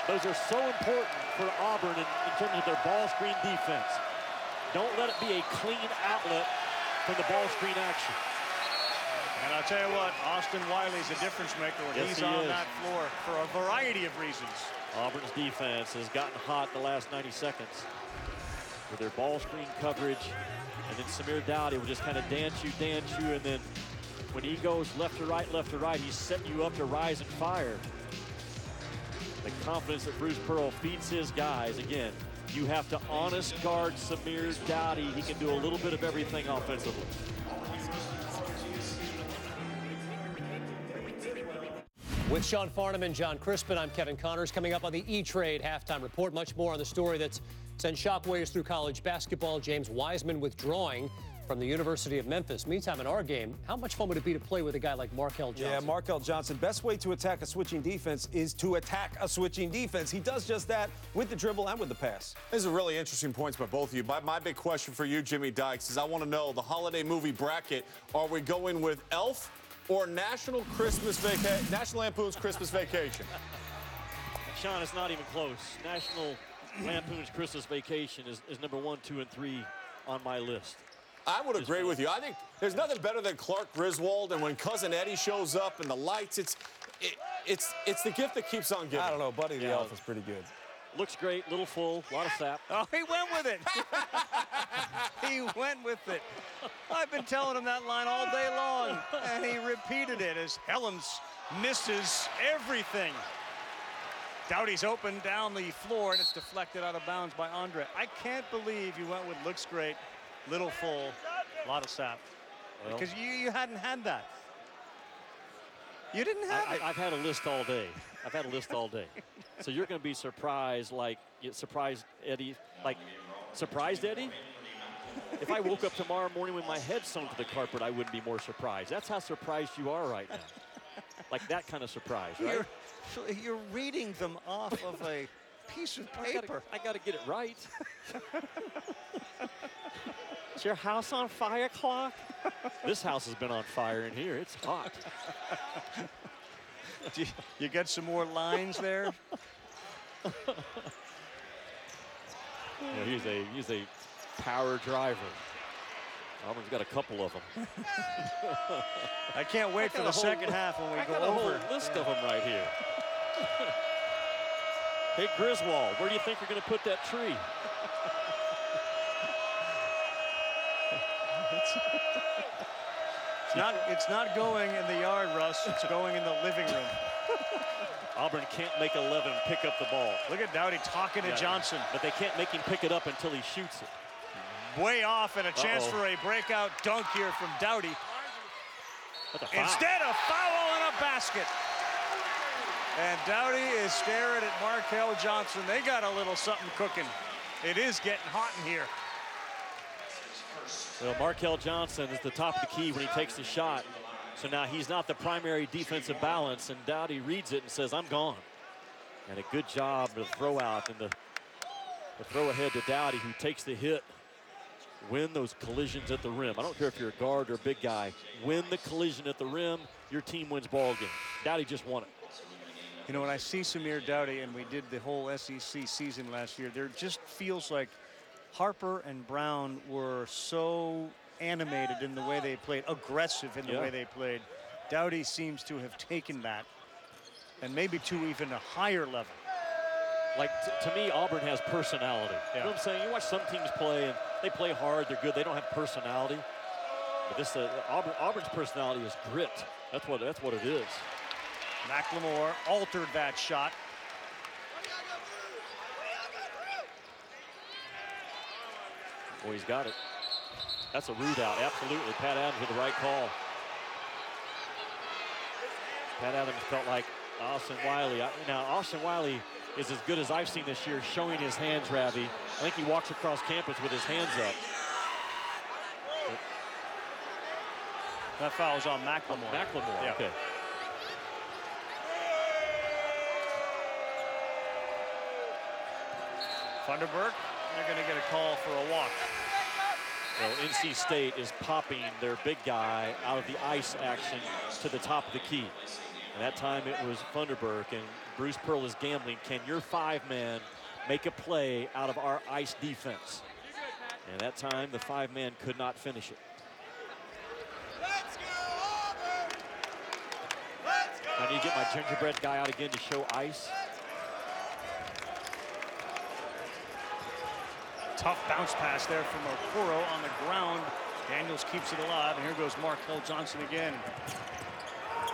Those are so important for Auburn in terms of their ball screen defense. Don't let it be a clean outlet from the ball screen action. And I'll tell you what, Austin Wiley's a difference maker when he's on that floor for a variety of reasons. Auburn's defense has gotten hot the last 90 seconds with their ball screen coverage. And then Samir Doughty will just kind of dance you, and then when he goes left to right, he's setting you up to rise and fire. The confidence that Bruce Pearl feeds his guys, again, you have to honest guard Samir Doughty. He can do a little bit of everything offensively. With Sean Farnham and John Crispin, I'm Kevin Connors. Coming up on the E-Trade halftime report, much more on the story that's sent shockwaves through college basketball. James Wiseman withdrawing from the University of Memphis. Meantime, in our game, how much fun would it be to play with a guy like Markel Johnson? Yeah, Markel Johnson. Best way to attack a switching defense is to attack a switching defense. He does just that with the dribble and with the pass. These are really interesting points by both of you. My big question for you, Jimmy Dykes, is I want to know the holiday movie bracket. Are we going with Elf or National Lampoon's Christmas Vacation? Sean, it's not even close. National Lampoon's Christmas Vacation is number 1, 2, and 3 on my list. I would agree with you. I think there's nothing better than Clark Griswold, and when Cousin Eddie shows up and the lights, it's the gift that keeps on giving. I don't know, Buddy the Elf is pretty good. Looks great, little full, a lot of sap. Oh, he went with it. He went with it. I've been telling him that line all day long, and he repeated it as Helms misses everything. Doughty's open down the floor, and it's deflected out of bounds by Andre. I can't believe you went with looks great, little full, a lot of sap. Well, because you hadn't had that. You didn't have it. I've had a list all day. I've had a list all day. So you're going to be surprised, surprised Eddie? If I woke up tomorrow morning with my head sunk to the carpet, I wouldn't be more surprised. That's how surprised you are right now. Like that kind of surprise, right? You're reading them off of a piece of paper. I got to get it right. Is your house on fire, Clark? This house has been on fire in here. It's hot. You got some more lines there? Yeah, he's a power driver. Auburn's got a couple of them. I can't wait for the second half when we go over. I got a whole list of them right here. Hey, Griswold, where do you think you're going to put that tree? It's not going in the yard, Russ. It's going in the living room. Auburn can't make 11 pick up the ball. Look at Doughty talking to Johnson. But they can't make him pick it up until he shoots it. Way off, and a chance for a breakout dunk here from Doughty. Instead, a foul and a basket. And Doughty is staring at Markel Johnson. They got a little something cooking. It is getting hot in here. Well, Markel Johnson is the top of the key when he takes the shot. So now he's not the primary defensive balance, and Doughty reads it and says, I'm gone. And a good job to throw out and the throw ahead to Doughty, who takes the hit. Win those collisions at the rim. I don't care if you're a guard or a big guy. Win the collision at the rim, your team wins ball game. Doughty just won it. You know, when I see Samir Doughty, and we did the whole SEC season last year, there just feels like Harper and Brown were so animated in the way they played, aggressive in the way they played. Doughty seems to have taken that, and maybe to even a higher level. Like, to me, Auburn has personality. You know what I'm saying? You watch some teams play, and they play hard, they're good, they don't have personality. But this Auburn's personality is grit. That's what it is. McLemore altered that shot. Boy, he's got it. That's a root out, absolutely. Pat Adams with the right call. Pat Adams felt like Austin Wiley. Now, Austin Wiley is as good as I've seen this year, showing his hands, Ravi. I think he walks across campus with his hands up. That foul's on McLemore. McLemore, okay. Thunderbird, they're going to get a call for a walk. Well, NC State is popping their big guy out of the ice action to the top of the key. And that time it was Thunderbird, and Bruce Pearl is gambling. Can your 5-man make a play out of our ice defense? And that time the 5-man could not finish it. Let's go, Auburn! Let's go! I need to get my gingerbread guy out again to show ice. Tough bounce pass there from Okoro on the ground. Daniels keeps it alive, and here goes Markel Johnson again.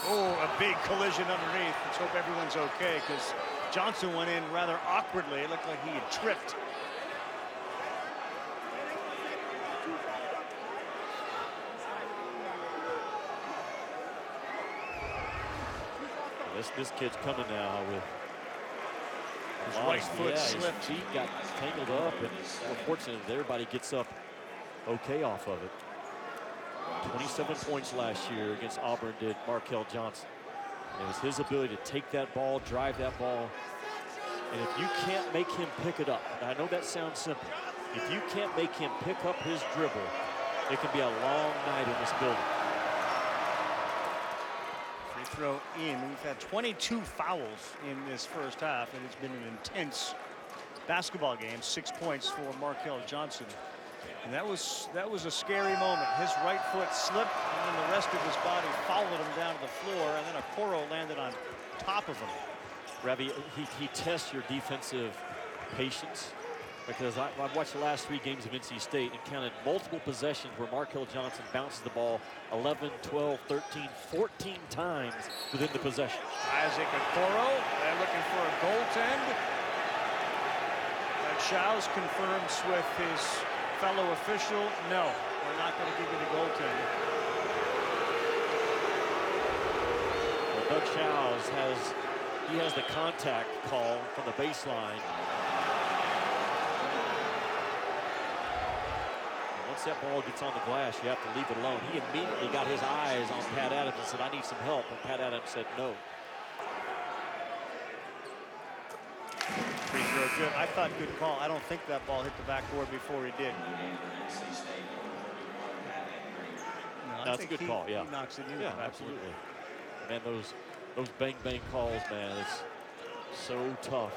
Oh, a big collision underneath. Let's hope everyone's okay, because Johnson went in rather awkwardly. It looked like he had tripped. This kid's coming now with his right foot slipped. His feet got tangled up, and we're fortunate that everybody gets up okay off of it. 27 points last year against Auburn did Markel Johnson. It was his ability to take that ball, drive that ball. And if you can't make him pick it up, and I know that sounds simple, if you can't make him pick up his dribble, it can be a long night in this building. Free throw in. We've had 22 fouls in this first half, and it's been an intense basketball game. 6 points for Markel Johnson. And that was a scary moment. His right foot slipped, and then the rest of his body followed him down to the floor, and then Okoro landed on top of him. Ravi, he tests your defensive patience, because I've watched the last 3 games of NC State and counted multiple possessions where Markel Johnson bounces the ball 11, 12, 13, 14 times within the possession. Isaac Okoro, they're looking for a goaltend. Chow's confirms with his fellow official, no, we're not going to give you the goaltend. Well, Doug Chow's has the contact call from the baseline. And once that ball gets on the glass, you have to leave it alone. He immediately got his eyes on Pat Adams and said, I need some help. And Pat Adams said no. Free throw good. I thought good call. I don't think that ball hit the backboard before he did. No, that's a good call, yeah. He knocks it in. Yeah, absolutely. Man, those bang calls, man, it's so tough.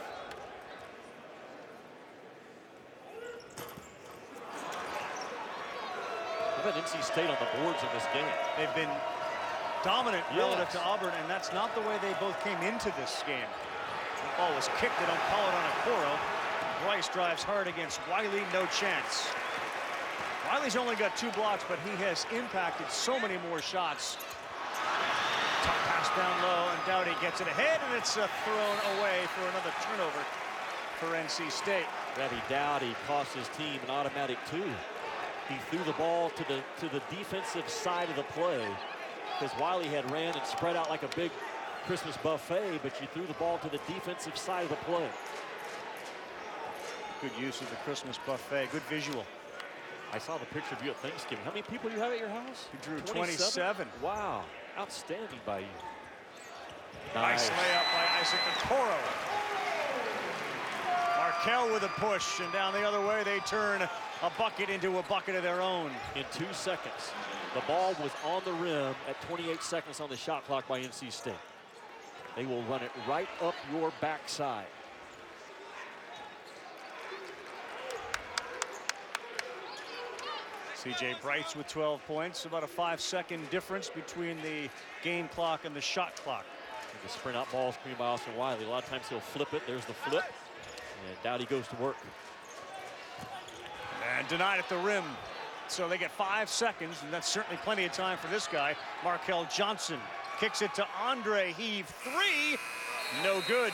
How about NC State on the boards in this game? They've been dominant relative to Auburn, and that's not the way they both came into this game. The ball was kicked. They don't call it on Okoro. Bryce drives hard against Wiley. No chance. Wiley's only got 2 blocks, but he has impacted so many more shots. Top pass down low, and Doughty gets it ahead, and it's thrown away for another turnover for NC State. Ravi Doughty cost his team an automatic 2. He threw the ball to the defensive side of the play, because Wiley had ran and spread out like a big Christmas buffet, but you threw the ball to the defensive side of the play. Good use of the Christmas buffet. Good visual. I saw the picture of you at Thanksgiving. How many people do you have at your house? We drew 27. Wow. Outstanding by you. Nice layup by Isaac Okoro. Markel with a push, and down the other way they turn a bucket into a bucket of their own. In 2 seconds. The ball was on the rim at 28 seconds on the shot clock by NC State. They will run it right up your backside. C.J. Bryce with 12 points. About a 5-second difference between the game clock and the shot clock. And the sprint out ball screen by Austin Wiley. A lot of times he'll flip it. There's the flip. And Doughty goes to work. And denied at the rim. So they get 5 seconds, and that's certainly plenty of time for this guy. Markel Johnson kicks it to Andre. Heave 3. No good.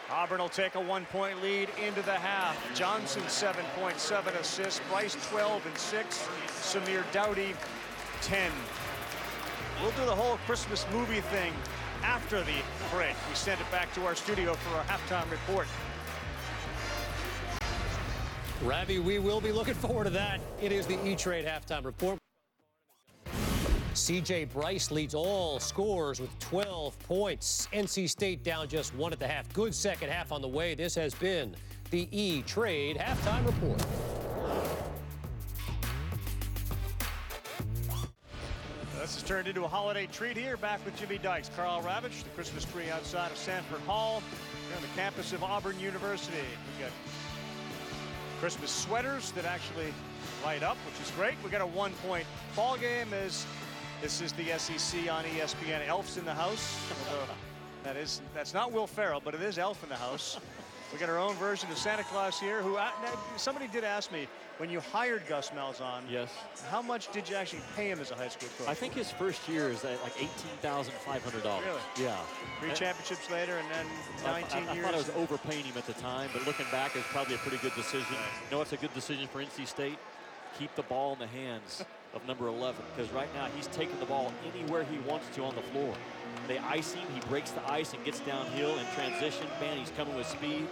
Auburn will take a 1-point lead into the half. Johnson 7.7 assists. Bryce 12 and 6. Samir Doughty 10. We'll do the whole Christmas movie thing after the break. We send it back to our studio for our halftime report. Ravi, we will be looking forward to that. It is the E-Trade halftime report. C.J. Bryce leads all scorers with 12 points. NC State down just 1 at the half. Good second half on the way. This has been the E-Trade halftime report. This has turned into a holiday treat here. Back with Jimmy Dykes, Carl Ravitch, the Christmas tree outside of Sanford Hall here on the campus of Auburn University. We've got Christmas sweaters that actually light up, which is great. We got a 1-point ball game as this is the SEC on ESPN. Elf's in the house. That's not Will Ferrell, but it is Elf in the house. We got our own version of Santa Claus here. Who somebody did ask me, when you hired Gus Malzahn, yes, how much did you actually pay him as a high school coach? I think his first year is at like $18,500. Really? Yeah. 3 championships later, and then 19 years. I thought I was overpaying him at the time, but looking back, it's probably a pretty good decision. You know what's a good decision for NC State? Keep the ball in the hands of number 11, because right now he's taking the ball anywhere he wants to on the floor. They ice him, he breaks the ice and gets downhill in transition. Man, he's coming with speed.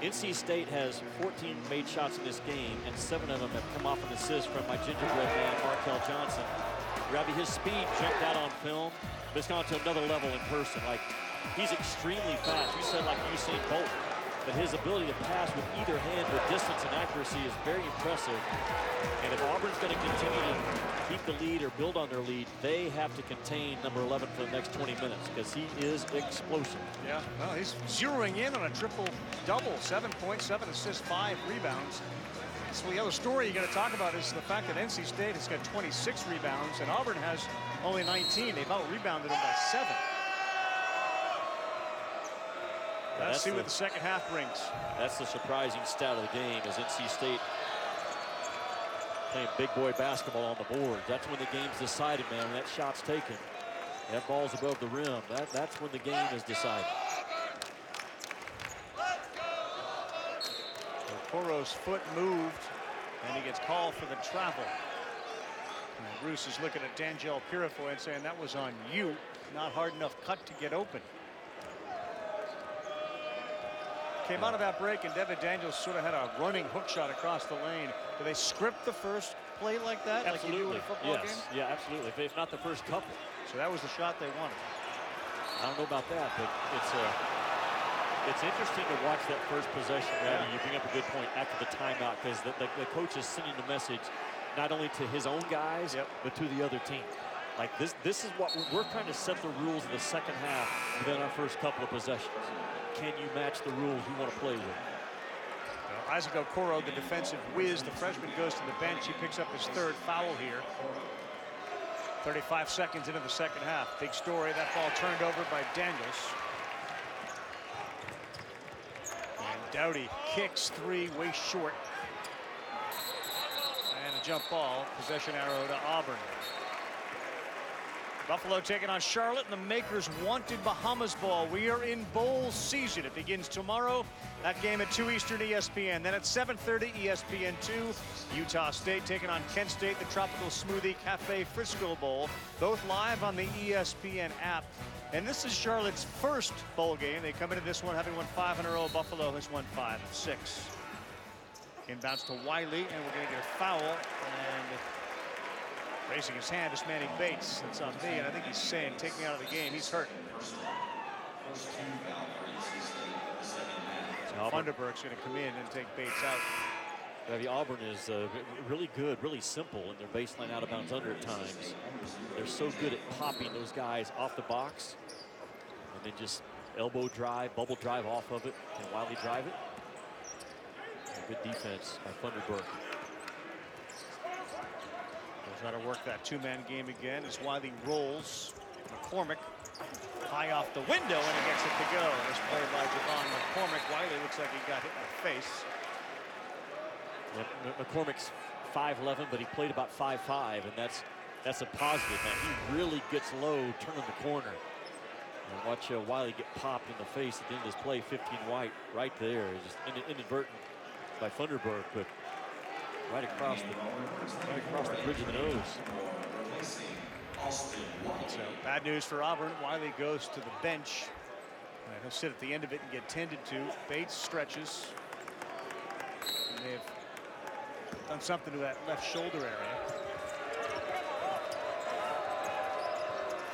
NC State has 14 made shots in this game, and 7 of them have come off an assist from my gingerbread man, Markel Johnson. Robbie, his speed jumped out on film, but it's gone to another level in person. Like, he's extremely fast. You said like Usain Bolt, but his ability to pass with either hand with distance and accuracy is very impressive. And if Auburn's going to continue to keep the lead or build on their lead, they have to contain number 11 for the next 20 minutes because he is explosive. Yeah, well, he's zeroing in on a triple-double, 7 points, 7 assists, 5 rebounds. So the other story you got to talk about is the fact that NC State has got 26 rebounds and Auburn has only 19. They've out-rebounded them by 7. Let's see what the second half brings. That's the surprising stat of the game is NC State playing big boy basketball on the board. That's when the game's decided, man. When that shot's taken, that ball's above the rim. That's when the game is decided. Coro's foot moved, and he gets called for the travel. And Bruce is looking at D'Angelo Purifoy and saying that was on you. Not hard enough cut to get open. Came out of that break, and Devin Daniels sort of had a running hook shot across the lane. Do they script the first play like that? Absolutely. Like you do in a football game? Yeah, absolutely. If not the first couple. So that was the shot they wanted. I don't know about that, but it's interesting to watch that first possession. Yeah. You bring up a good point after the timeout because the coach is sending the message not only to his own guys, but to the other team. Like this is what we're trying to set the rules of the second half within our first couple of possessions. Can you match the rules you want to play with? Well, Isaac Okoro, the defensive whiz, the freshman goes to the bench. He picks up his 3rd foul here. 35 seconds into the second half. Big story, that ball turned over by Daniels. And Doughty kicks 3 way short. And a jump ball, possession arrow to Auburn. Buffalo taking on Charlotte in the Makers Wanted Bahamas Bowl. We are in bowl season. It begins tomorrow. That game at 2 Eastern ESPN. Then at 7:30 ESPN 2. Utah State taking on Kent State, the Tropical Smoothie Cafe Frisco Bowl. Both live on the ESPN app. And this is Charlotte's first bowl game. They come into this one having won 5 in a row. Buffalo has won 5 of 6. Inbounds to Wiley, and we're going to get a foul. And raising his hand is Manny Bates. That's on me, and I think he's saying, take me out of the game. He's hurt. Funderburg's going to come in and take Bates out. The Auburn is really good, really simple in their baseline out of bounds under at times. They're so good at popping those guys off the box and then just elbow drive, bubble drive off of it. Can Wiley drive it? Good defense by Funderburg. Try to work that 2-man game again as Wiley rolls. McCormick high off the window, and he gets it to go. This play by Javon McCormick. Wiley looks like he got hit in the face. Yeah, McCormick's 5'11", but he played about 5'5", and that's a positive, man. He really gets low, turning the corner. And watch Wiley get popped in the face at the end of this play. 15 white right there, just inadvertent by Funderburg, but right across the bridge of the nose. So bad news for Auburn. Wiley goes to the bench. And he'll sit at the end of it and get tended to. Bates stretches. And they've done something to that left shoulder area.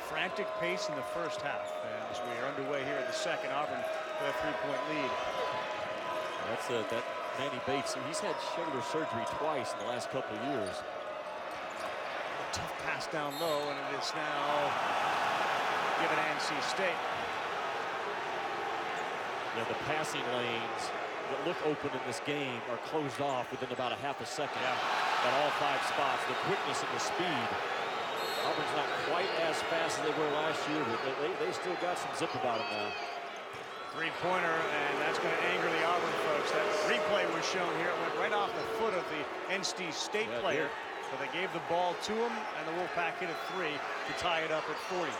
Frantic pace in the first half. And as we are underway here in the second, Auburn with a 3-point lead. That Manny Bates, he's had shoulder surgery twice in the last couple of years. A tough pass down low, and it is now given to NC State. Yeah, the passing lanes that look open in this game are closed off within about a half a second. At all 5 spots, the quickness and the speed. Auburn's not quite as fast as they were last year, but they still got some zip about them now. 3-pointer, and that's going to anger the Auburn folks. That replay was shown here. It went right off the foot of the NC State player. So they gave the ball to him, and the Wolfpack hit a 3 to tie it up at 40.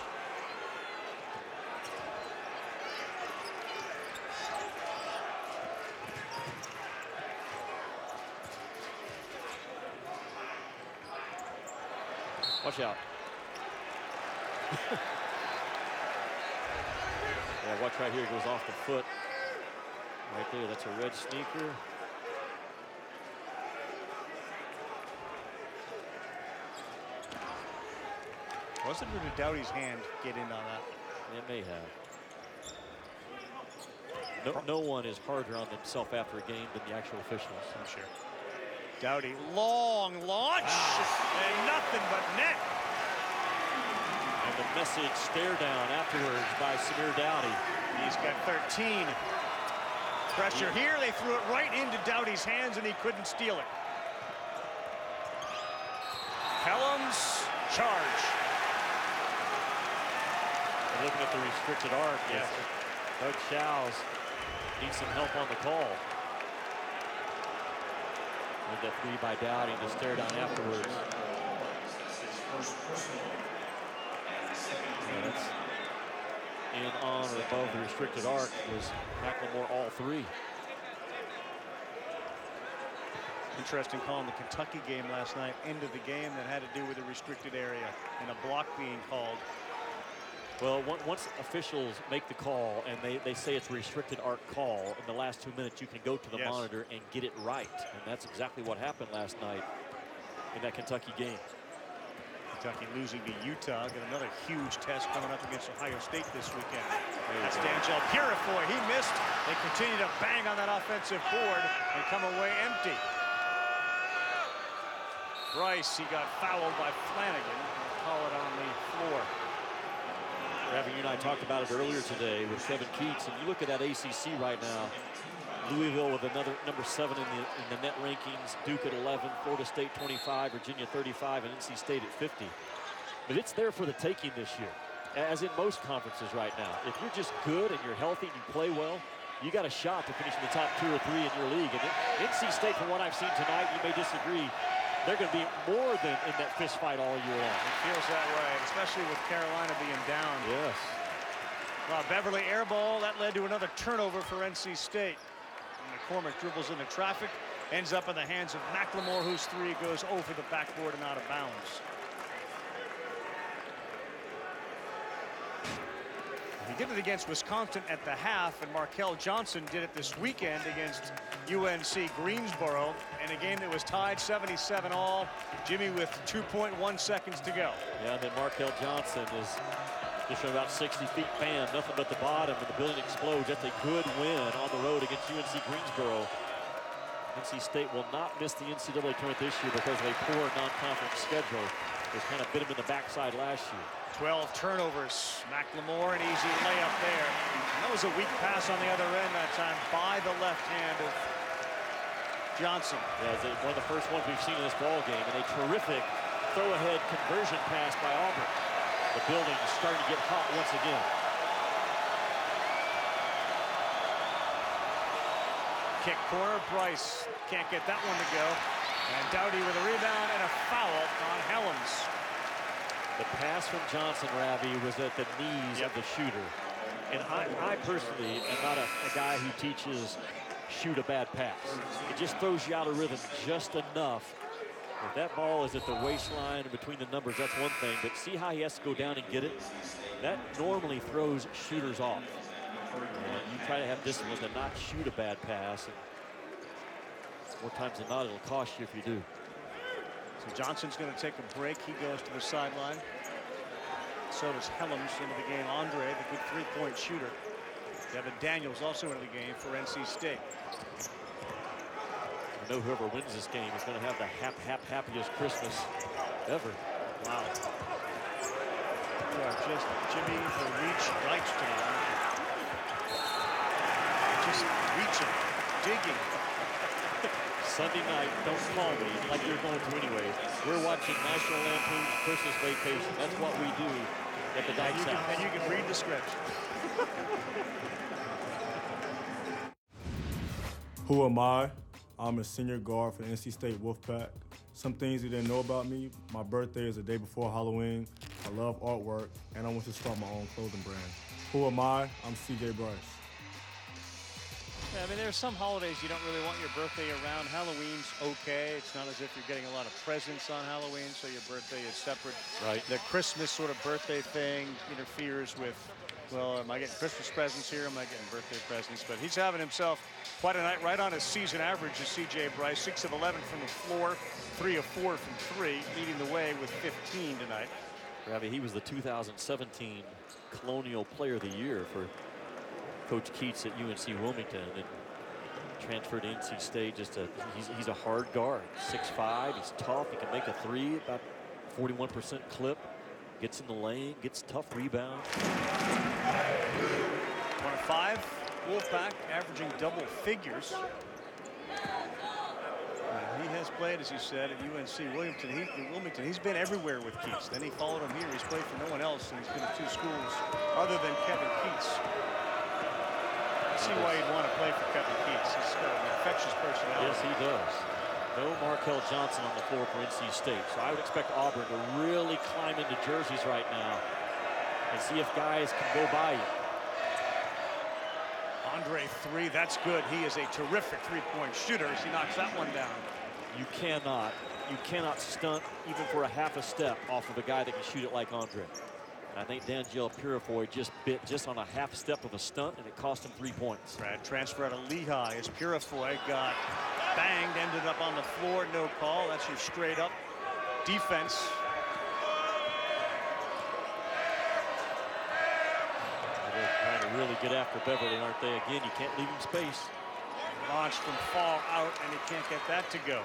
Watch out. Yeah, watch right here. It goes off the foot. Right there, that's a red sneaker. Wasn't it Dowdy's hand get in on that? It may have. No one is harder on themselves after a game than the actual officials. I'm sure. Dowdy, long launch, and nothing but net. And the message stare down afterwards by Samir Dowdy. He's got 13. Pressure here, they threw it right into Dowdy's hands and he couldn't steal it. Helms, charge. And looking at the restricted arc, yes. Doug Shows needs some help on the call. With that three by Dowdy and the stare down afterwards. Yeah, that's in, on, or above the restricted arc was McLemore all three. Interesting call in the Kentucky game last night, end of the game, that had to do with the restricted area and a block being called. Well, once officials make the call and they say it's a restricted arc call, in the last 2 minutes you can go to the monitor and get it right. And that's exactly what happened last night in that Kentucky game. Kentucky losing to Utah. Got another huge test coming up against Ohio State this weekend. That's D'Angelo Purifoy. He missed. They continue to bang on that offensive board and come away empty. Bryce, he got fouled by Flanagan. Call it on the floor. Ravi, you and I talked about it earlier today with Kevin Keats, and you look at that ACC right now. Louisville with another number 7 in the net rankings, Duke at 11, Florida State 25, Virginia 35, and NC State at 50. But it's there for the taking this year, as in most conferences right now. If you're just good and you're healthy and you play well, you got a shot to finish in the top 2 or 3 in your league. And NC State, from what I've seen tonight, you may disagree, they're going to be more than in that fist fight all year long. It feels that way, especially with Carolina being down. Yes. Well, Beverly airball, that led to another turnover for NC State. And McCormick dribbles into traffic, ends up in the hands of McLemore, whose three goes over the backboard and out of bounds. He did it against Wisconsin at the half, and Markel Johnson did it this weekend against UNC Greensboro in a game that was tied 77 all. Jimmy with 2.1 seconds to go. Yeah, and then Markel Johnson is just from about 60 feet, bam, nothing but the bottom, and the building explodes. That's a good win on the road against UNC Greensboro. NC State will not miss the NCAA tournament this year because of a poor non-conference schedule. It kind of bit him in the backside last year. 12 turnovers. McLemore, an easy layup there. And that was a weak pass on the other end that time by the left hand of Johnson. Yeah, it's one of the first ones we've seen in this ball game, and a terrific throw-ahead conversion pass by Auburn. The building is starting to get hot once again. Kick corner, Bryce can't get that one to go. And Dowdy with a rebound and a foul on Helms. The pass from Johnson, Ravi, was at the knees of the shooter. And I personally am not a guy who teaches shoot a bad pass. It just throws you out of rhythm just enough. If that ball is at the waistline and between the numbers, that's one thing. But see how he has to go down and get it? That normally throws shooters off. And you try to have discipline to not shoot a bad pass. And more times than not, it'll cost you if you do. So Johnson's going to take a break. He goes to the sideline. So does Helms into the game. Andre, the good three-point shooter. Devin Daniels also into the game for NC State. I know whoever wins this game is going to have the happiest Christmas ever. Wow. You are just Jimmy the Reach lights tonight. Just reaching, digging. Sunday night, don't call me like you're going to anyway. We're watching National Lampoon's Christmas Vacation. That's what we do at the Dykes house. And you can read the script. Who am I? I'm a senior guard for the NC State Wolfpack. Some things you didn't know about me: my birthday is the day before Halloween. I love artwork, and I want to start my own clothing brand. Who am I? I'm CJ Bryce. Yeah, I mean, there are some holidays you don't really want your birthday around. Halloween's okay. It's not as if you're getting a lot of presents on Halloween, so your birthday is separate. Right. The Christmas sort of birthday thing interferes with Well, am I getting Christmas presents here? Am I getting birthday presents? But he's having himself quite a night, right on his season average is C.J. Bryce. 6 of 11 from the floor, 3 of 4 from 3, leading the way with 15 tonight. Ravi, he was the 2017 Colonial Player of the Year for Coach Keats at UNC Wilmington, and transferred to NC State. He's a hard guard, 6'5", he's tough, he can make a three, about 41% clip, gets in the lane, gets tough rebound. 1 of 5, Wolfpack averaging double figures. He has played, as you said, at UNC Wilmington. He's been everywhere with Keats. Then he followed him here. He's played for no one else, and he's been at 2 schools other than Kevin Keats. I see why you'd want to play for Kevin Keats. He's got an infectious personality. Yes, he does. No Markel Johnson on the floor for NC State, so I would expect Auburn to really climb into jerseys right now and see if guys can go by you. Andre 3, that's good. He is a terrific three-point shooter as he knocks that one down. You cannot stunt even for a half a step off of a guy that can shoot it like Andre. And I think D'Angelo Purifoy just bit just on a half step of a stunt, and it cost him 3 points. Brad transfer out of Lehigh as Purifoy got banged, ended up on the floor, no call. That's your straight up defense. They're trying to really get after Beverly, aren't they? Again, you can't leave him space. Launched from fall out, and he can't get that to go.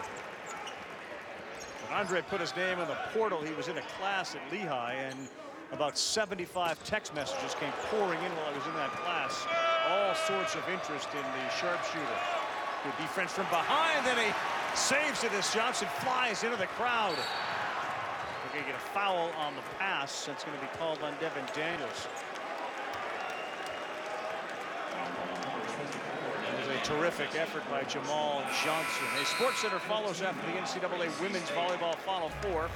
When Andre put his name in the portal, he was in a class at Lehigh, and about 75 text messages came pouring in while I was in that class. All sorts of interest in the sharpshooter. Good defense from behind, then he saves it as Johnson flies into the crowd. We're going to get a foul on the pass. That's going to be called on Devin Daniels. Terrific effort by Jamal Johnson. A SportsCenter follows after the NCAA Women's Volleyball Final Four.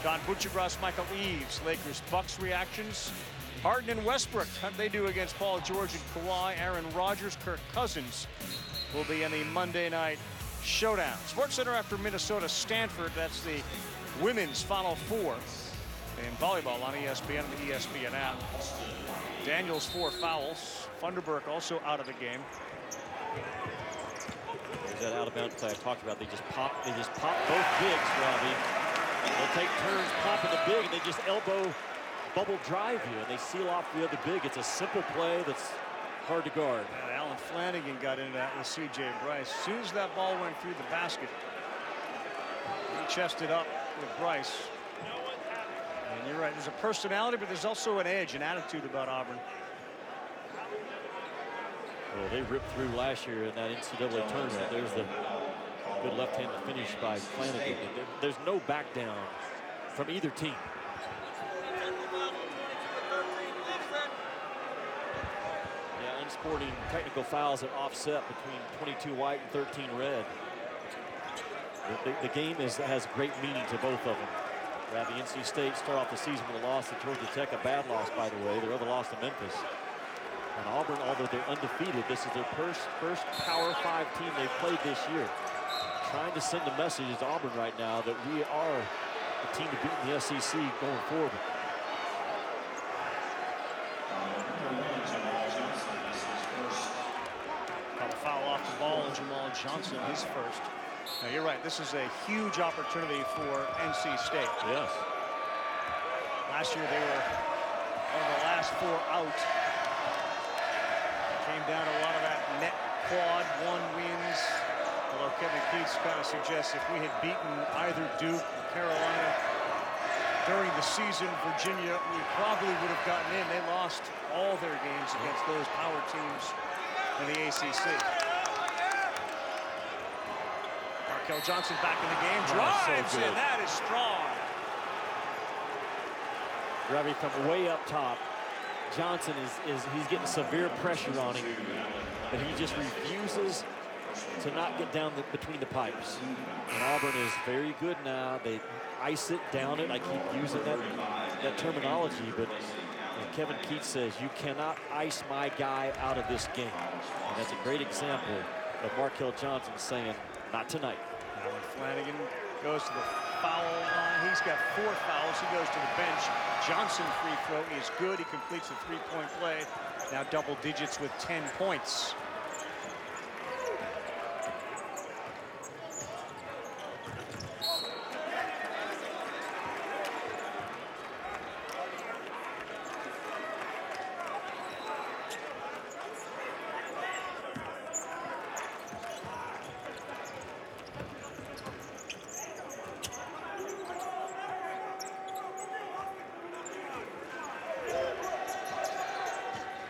Don Butchergross, Michael Eaves, Lakers Bucks reactions. Harden and Westbrook, how'd they do against Paul George and Kawhi? Aaron Rodgers, Kirk Cousins will be in the Monday night showdown. SportsCenter after Minnesota Stanford. That's the Women's Final Four in volleyball on ESPN and the ESPN app. Daniels 4 fouls. Funderburk also out of the game. There's that out of bounds play I talked about. They just pop both bigs, Robbie. They'll take turns popping the big, and they just elbow bubble drive you, and they seal off the other big. It's a simple play that's hard to guard. And Alan Flanagan got into that with C.J. Bryce. As soon as that ball went through the basket, he chested up with Bryce. And you're right, there's a personality, but there's also an edge, an attitude about Auburn. Well, they ripped through last year in that NCAA tournament. There's the good left-handed finish by Flanagan. There's no back down from either team. Yeah, unsporting technical fouls at offset between 22 white and 13 red. The game has great meaning to both of them. Ravi, NC State start off the season with a loss to Georgia Tech, a bad loss, by the way. Their other loss to Memphis. And Auburn, although they're undefeated, this is their first Power 5 team they've played this year. Trying to send a message to Auburn right now that we are the team to beat in the SEC going forward. Got a foul off the ball, and Jamal Johnson, his first. Now, you're right, this is a huge opportunity for NC State. Yes. Last year, they were one of the last 4 out. Came down to a lot of that net quad 1 wins. Although Kevin Keats kind of suggests if we had beaten either Duke or Carolina during the season, Virginia, we probably would have gotten in. They lost all their games against those power teams in the ACC. Markel Johnson back in the game, drives, so and that is strong. Ravi, from way up top, Johnson he's getting severe pressure on him, but he just refuses to not get down between the pipes. And Auburn is very good now. They ice it, down it. I keep using that terminology, but Kevin Keats says you cannot ice my guy out of this game. And that's a great example of Markel Johnson saying, not tonight. Alan Flanagan goes to the foul line. He's got 4 fouls. He goes to the bench. Johnson free throw is good. He completes a 3-point play. Now double digits with 10 points.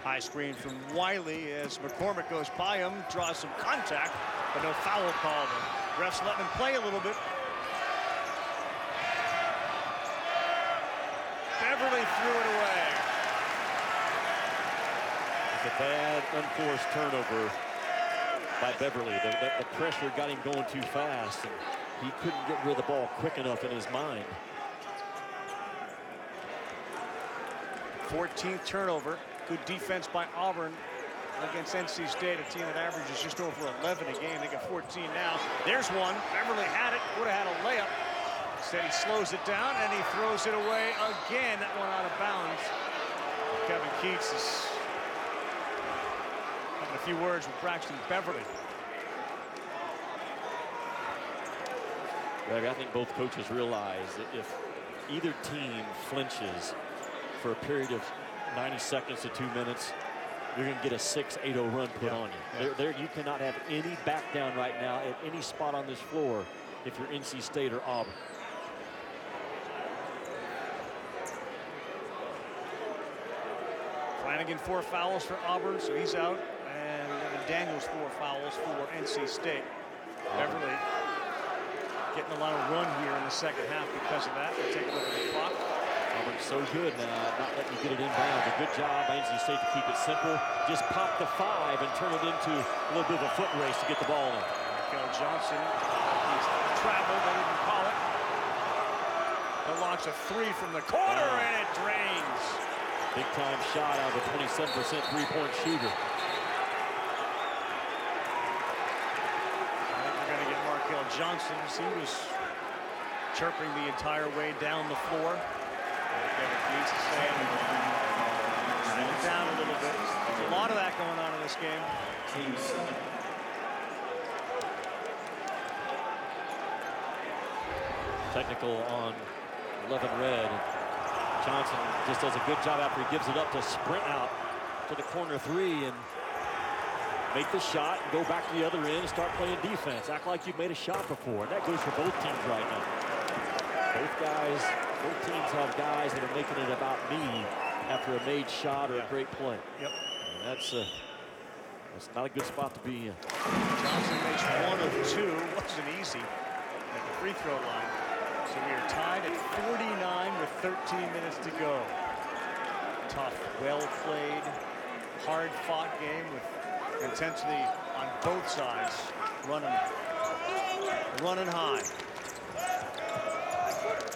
High screen from Wiley as McCormick goes by him, draws some contact, but no foul call. The refs letting him play a little bit. Beverly threw it away. It's a bad, unforced turnover by Beverly. The pressure got him going too fast, and he couldn't get rid of the ball quick enough in his mind. 14th turnover. Good defense by Auburn against NC State, a team that averages just over 11 a game. They got 14 now. There's one. Beverly had it, would have had a layup. Instead, he slows it down and he throws it away again. That one out of bounds. Kevin Keats is having a few words with Braxton Beverly. Greg, I think both coaches realize that if either team flinches for a period of 90 seconds to 2 minutes, you're going to get a 6-8-0 run put on you. There, you cannot have any back down right now at any spot on this floor if you're NC State or Auburn. Flanagan 4 fouls for Auburn, so he's out. And Daniels 4 fouls for NC State. Beverly getting a lot of run here in the second half because of that. They take a look at the clock. Auburn's so good now, not letting you get it inbound. A good job by NC State to keep it simple. Just pop the 5 and turn it into a little bit of a foot race to get the ball in. Kel Johnson, he's traveled, they didn't call it. He'll launch a 3 from the corner, and it drains. Big time shot out of a 27% three-point shooter. I think we're going to get Markel Johnson. He was chirping the entire way down the floor. Kevin Keats is saying, turn it down a little bit. There's a lot of that going on in this game. Technical on 11 red. Johnson just does a good job after he gives it up to sprint out to the corner 3 and make the shot and go back to the other end and start playing defense. Act like you've made a shot before. And that goes for both teams right now. Both teams have guys that are making it about me after a made shot or a great play. Yep. And that's not a good spot to be in. Johnson makes 1 of 2. Wasn't easy at the free throw line. So we are tied at 49 with 13 minutes to go. Tough, well-played, hard-fought game with intensity on both sides. Running high.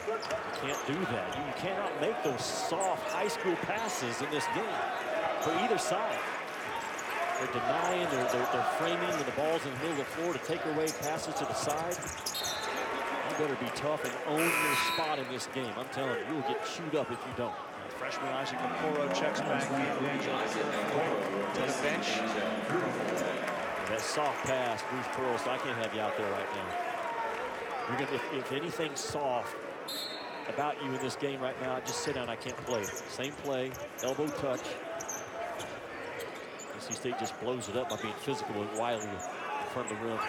You can't do that. You cannot make those soft high school passes in this game for either side. They're denying, they're framing when the ball's in the middle of the floor to take away passes to the side. You better be tough and own your spot in this game. I'm telling you, you'll get chewed up if you don't. Freshman Isaac Okoro checks back in to the bench. That soft pass, Bruce Pearl, so I can't have you out there right now. You're gonna, if anything's soft about you in this game right now, just sit down. I can't play. Same play, elbow touch. NC State just blows it up by being physical with Wiley in front of the rim.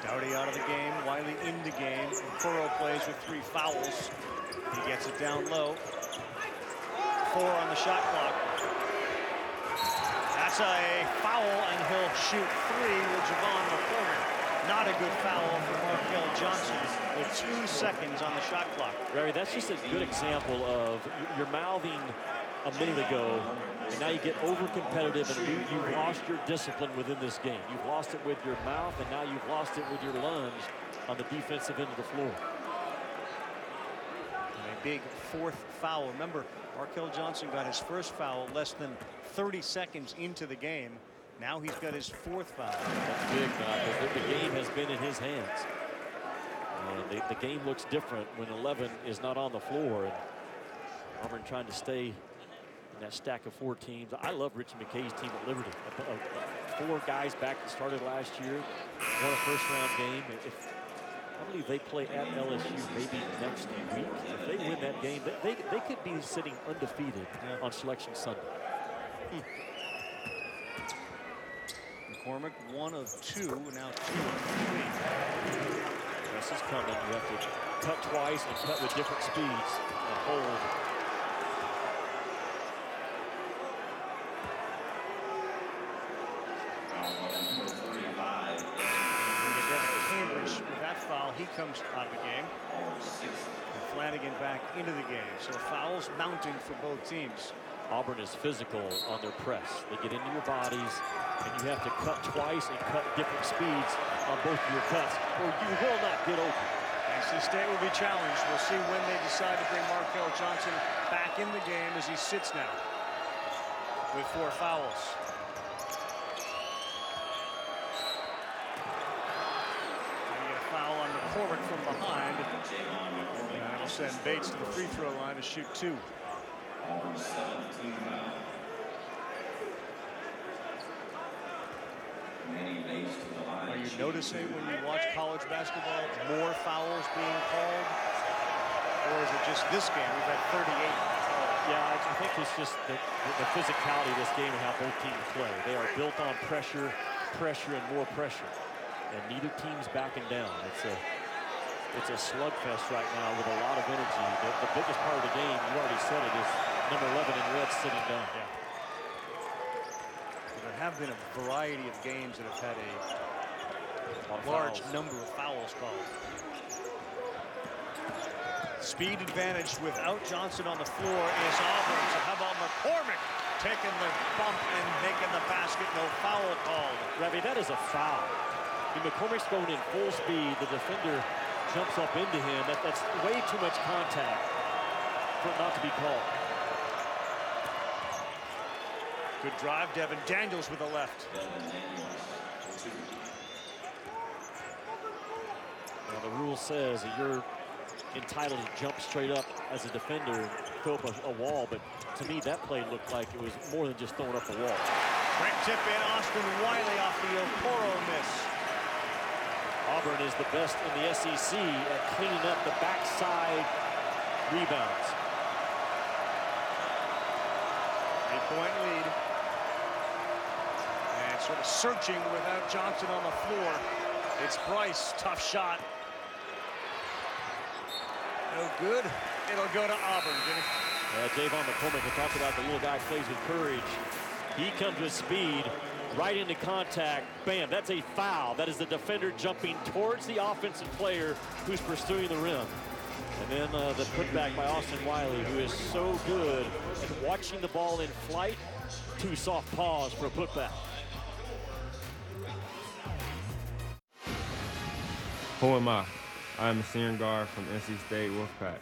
Dowdy out of the game, Wiley in the game. Okoro plays with 3 fouls. He gets it down low. 4 on the shot clock. That's a foul, and he'll shoot 3 with Javon McCormick. Not a good foul for Markel Johnson with 2 seconds on the shot clock. Larry, that's just a good example of you're mouthing a minute ago, and now you get over-competitive, and you've lost your discipline within this game. You've lost it with your mouth, and now you've lost it with your lunge on the defensive end of the floor. And a big 4th foul. Remember, Markel Johnson got his first foul less than 30 seconds into the game. Now he's got his 4th foul. That's big, because the game has been in his hands. And the game looks different when 11 is not on the floor. And Auburn trying to stay in that stack of 4 teams. I love Richie McKay's team at Liberty. 4 guys back that started last year, won a first-round game. I believe they play at LSU maybe next week. If they win that game, they could be sitting undefeated on Selection Sunday. McCormick, 1 of 2, now 2 of 3. Press is coming. You have to cut twice and cut with different speeds and hold. With that foul, he comes out of the game. And Flanagan back into the game. So fouls mounting for both teams. Auburn is physical on their press. They get into your bodies, and you have to cut twice and cut different speeds on both of your cuts, or you will not get open. NC State will be challenged. We'll see when they decide to bring Markel Johnson back in the game as he sits now with 4 fouls. Foul on McCormick from behind. That'll send Bates to the free throw line to shoot 2. Are you noticing when you watch college basketball more fouls being called? Or is it just this game? We've had 38. Yeah, I think it's just the physicality of this game and how both teams play. They are built on pressure, and more pressure. And neither team's backing down. It's a slugfest right now with a lot of energy. The biggest part of the game, you already said it, is number 11 in red sitting down. Yeah. There have been a variety of games that have had a large number of fouls called. Speed advantage without Johnson on the floor is Auburn. So how about McCormick taking the bump and making the basket? No foul called. Ravi, that is a foul. McCormick's going in full speed. The defender jumps up into him. That's way too much contact for it not to be called. Good drive, Devin Daniels with the left. Now the rule says that you're entitled to jump straight up as a defender and throw up a wall, but to me that play looked like it was more than just throwing up a wall. Quick tip in, Austin Wiley off the Okoro miss. Auburn is the best in the SEC at cleaning up the backside rebounds. 8-point lead. And sort of searching without Johnson on the floor. It's Bryce, tough shot. No good. It'll go to Auburn, Jimmy. Davon McCormick, we talked about the little guy plays with courage. He comes with speed. Right into contact, bam, that's a foul. That is the defender jumping towards the offensive player who's pursuing the rim. And then the putback by Austin Wiley, who is so good at watching the ball in flight. 2 soft paws for a putback. Who am I? I am a senior guard from NC State Wolfpack.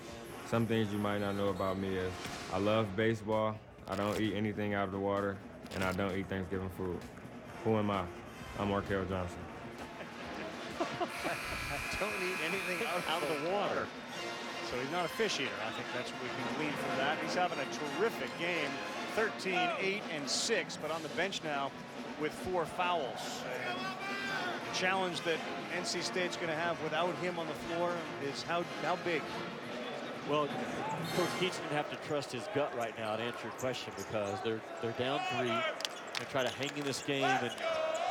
Some things you might not know about me is I love baseball, I don't eat anything out of the water, and I don't eat Thanksgiving food. Who am I? I'm Markel Johnson. I don't eat anything out of the water. So he's not a fish eater. I think that's what we can glean from that. He's having a terrific game. 13, 8, and 6, but on the bench now with 4 fouls. And the challenge that NC State's going to have without him on the floor is how big? Well, Coach Keats didn't have to trust his gut right now to answer your question, because they're down 3. They try to hang in this game and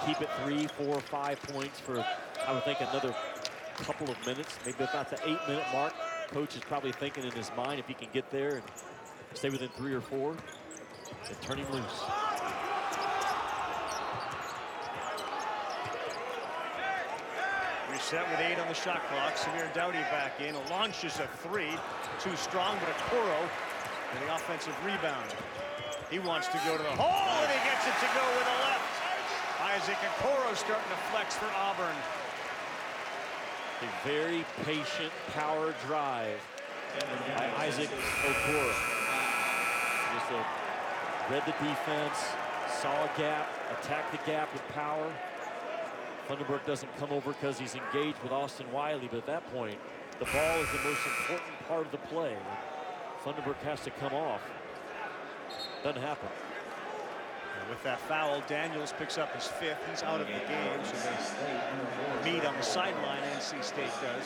keep it 3, 4, 5 points for, I would think, another couple of minutes, maybe about the 8-minute mark. Coach is probably thinking in his mind, if he can get there and stay within 3 or 4, and turn him loose. Reset with 8 on the shot clock. Samir Dowdy back in, launches a 3. Too strong, but Okoro and the offensive rebound. He wants to go to the hole, and he gets it to go with a left. Isaac Okoro starting to flex for Auburn. A very patient power drive by Isaac Okoro. Just read the defense, saw a gap, attacked the gap with power, Funderburk doesn't come over because he's engaged with Austin Wiley, but at that point, the ball is the most important part of the play. Funderburk has to come off. Doesn't happen. And with that foul, Daniels picks up his 5th. He's out of the game, so they meet on the sideline. NC State does.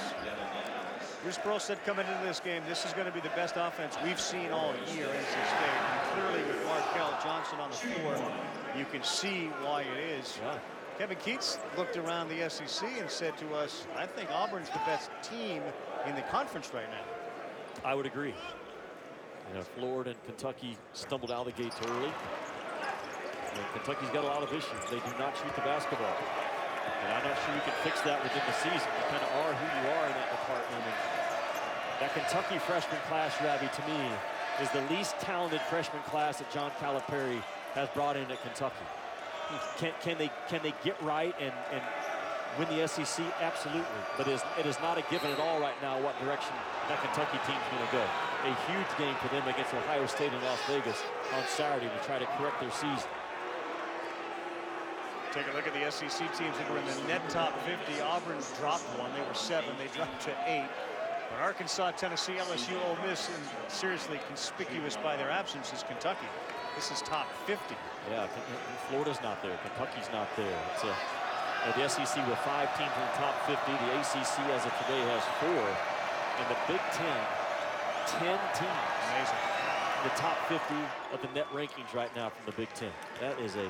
Bruce Pearl said coming into this game, this is going to be the best offense we've seen all year, NC State. And clearly with Markel Johnson on the floor, you can see why it is. Yeah. Kevin Keats looked around the SEC and said to us, I think Auburn's the best team in the conference right now. I would agree. You know, Florida and Kentucky stumbled out of the gates early. And Kentucky's got a lot of issues. They do not shoot the basketball. And I'm not sure you can fix that within the season. You kind of are who you are in that department. And that Kentucky freshman class, Ravi, to me, is the least talented freshman class that John Calipari has brought in at Kentucky. Can they get right and win the SEC? Absolutely. But it is not a given at all right now what direction that Kentucky team's going to go. A huge game for them against Ohio State in Las Vegas on Saturday to try to correct their season. Take a look at the SEC teams that were in the net top 50. Auburn dropped one. They were 7. They dropped to 8. But Arkansas, Tennessee, LSU, Ole Miss, and seriously conspicuous by their absence is Kentucky. This is top 50. Yeah, Florida's not there. Kentucky's not there. It's the SEC with 5 teams in the top 50. The ACC, as of today, has 4. And the Big Ten, 10 teams. Amazing. The top 50 of the net rankings right now from the Big Ten. That is a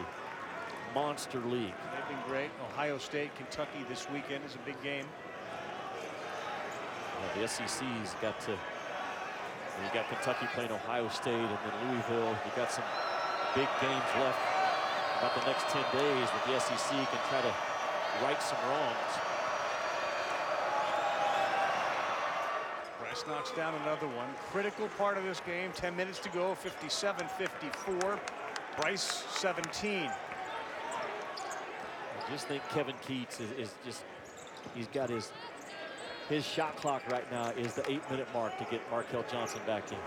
monster league. They've been great. Ohio State, Kentucky this weekend is a big game. The SEC's got to. You got Kentucky playing Ohio State and then Louisville. You got some big games left. About the next 10 days with the SEC can try to right some wrongs. Bryce knocks down another one. Critical part of this game. 10 minutes to go. 57-54. Bryce 17. I just think Kevin Keats is just, he's got his shot clock right now is the 8-minute mark to get Markel Johnson back in.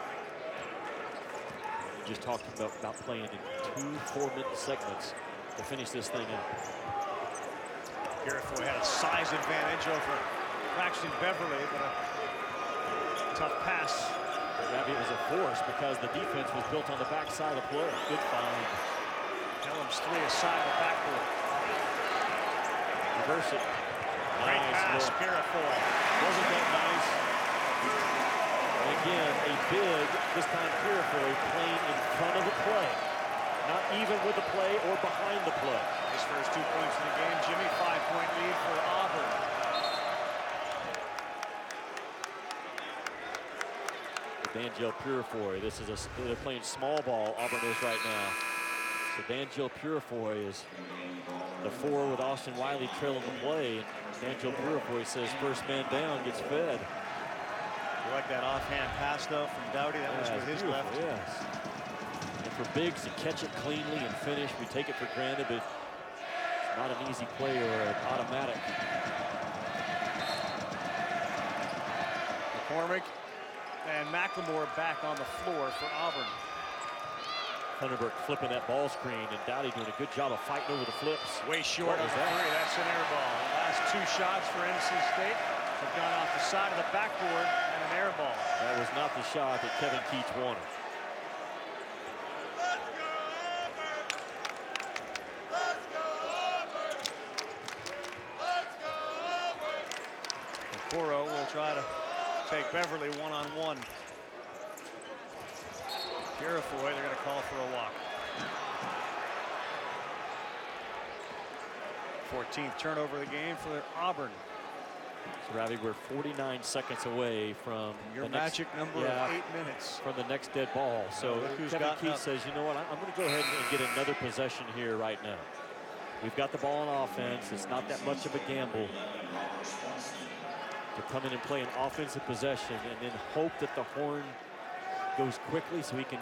We just talked about playing in 2 4-minute segments to finish this thing up. Garifoy had a size advantage over Braxton Beverly, but a tough pass. Maybe it was a force because the defense was built on the backside of play. Good find. Helms 3 aside the backboard. Reverse it. Great Nice pass, look. Garifoy. Wasn't that nice? And again, a big, this time Garifoy playing in front of the play. Not even with the play or behind the play. His first 2 points in the game, Jimmy, 5-point lead for Auburn. Danjel Purifoy, they're playing small ball, Auburn is right now. So Danjel Purifoy is the 4 with Austin Wiley trailing the play. Danjel Purifoy says first man down gets fed. You like that offhand pass though from Dowdy? That was with his left. Yes. And for Biggs to catch it cleanly and finish, we take it for granted, but it's not an easy play or an automatic. McCormick and McLemore back on the floor for Auburn. Funderburk flipping that ball screen, and Dowdy doing a good job of fighting over the flips. Way short of the 3. That's an air ball. The last 2 shots for NC State have gone off the side of the backboard and an air ball. That was not the shot that Kevin Keats wanted. Let's go Auburn! Let's go Auburn! Okoro will try to take Beverly one-on-one. Purifoy, they're going to call for a walk. 14th turnover of the game for Auburn. So Ravi, we're 49 seconds away from your the magic number of 8 minutes. From the next dead ball. So Kevin Keats says, you know what, I'm going to go ahead and get another possession here right now. We've got the ball on offense. It's not that much of a gamble to come in and play an offensive possession and then hope that the horn goes quickly so he can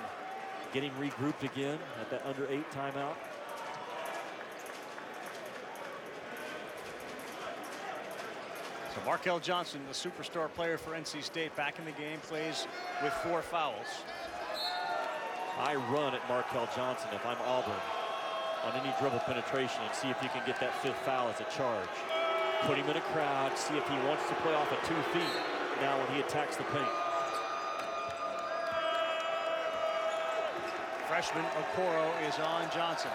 get him regrouped again at that under 8 timeout. So Markel Johnson, the superstar player for NC State, back in the game, plays with 4 fouls. I run at Markel Johnson if I'm Auburn. on any dribble penetration and see if you can get that 5th foul as a charge. Put him in a crowd, see if he wants to play off of 2 feet now when he attacks the paint. Freshman Okoro is on Johnson.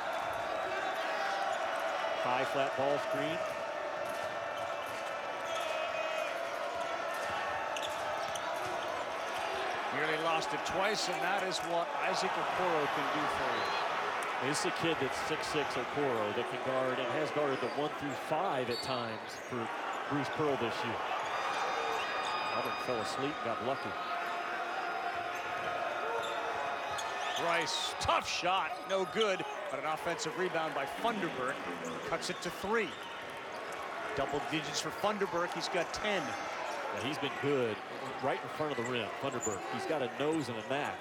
High flat ball screen. Nearly lost it twice, and that is what Isaac Okoro can do for you. This is a kid that's 6'6", Okoro, that can guard and has guarded the 1 through 5 at times for Bruce Pearl this year. Auburn fell asleep, got lucky. Bryce, tough shot, no good, but an offensive rebound by Funderburk. Cuts it to 3. Double digits for Funderburk, he's got 10. Yeah, he's been good right in front of the rim, Funderburk. He's got a nose and a knack.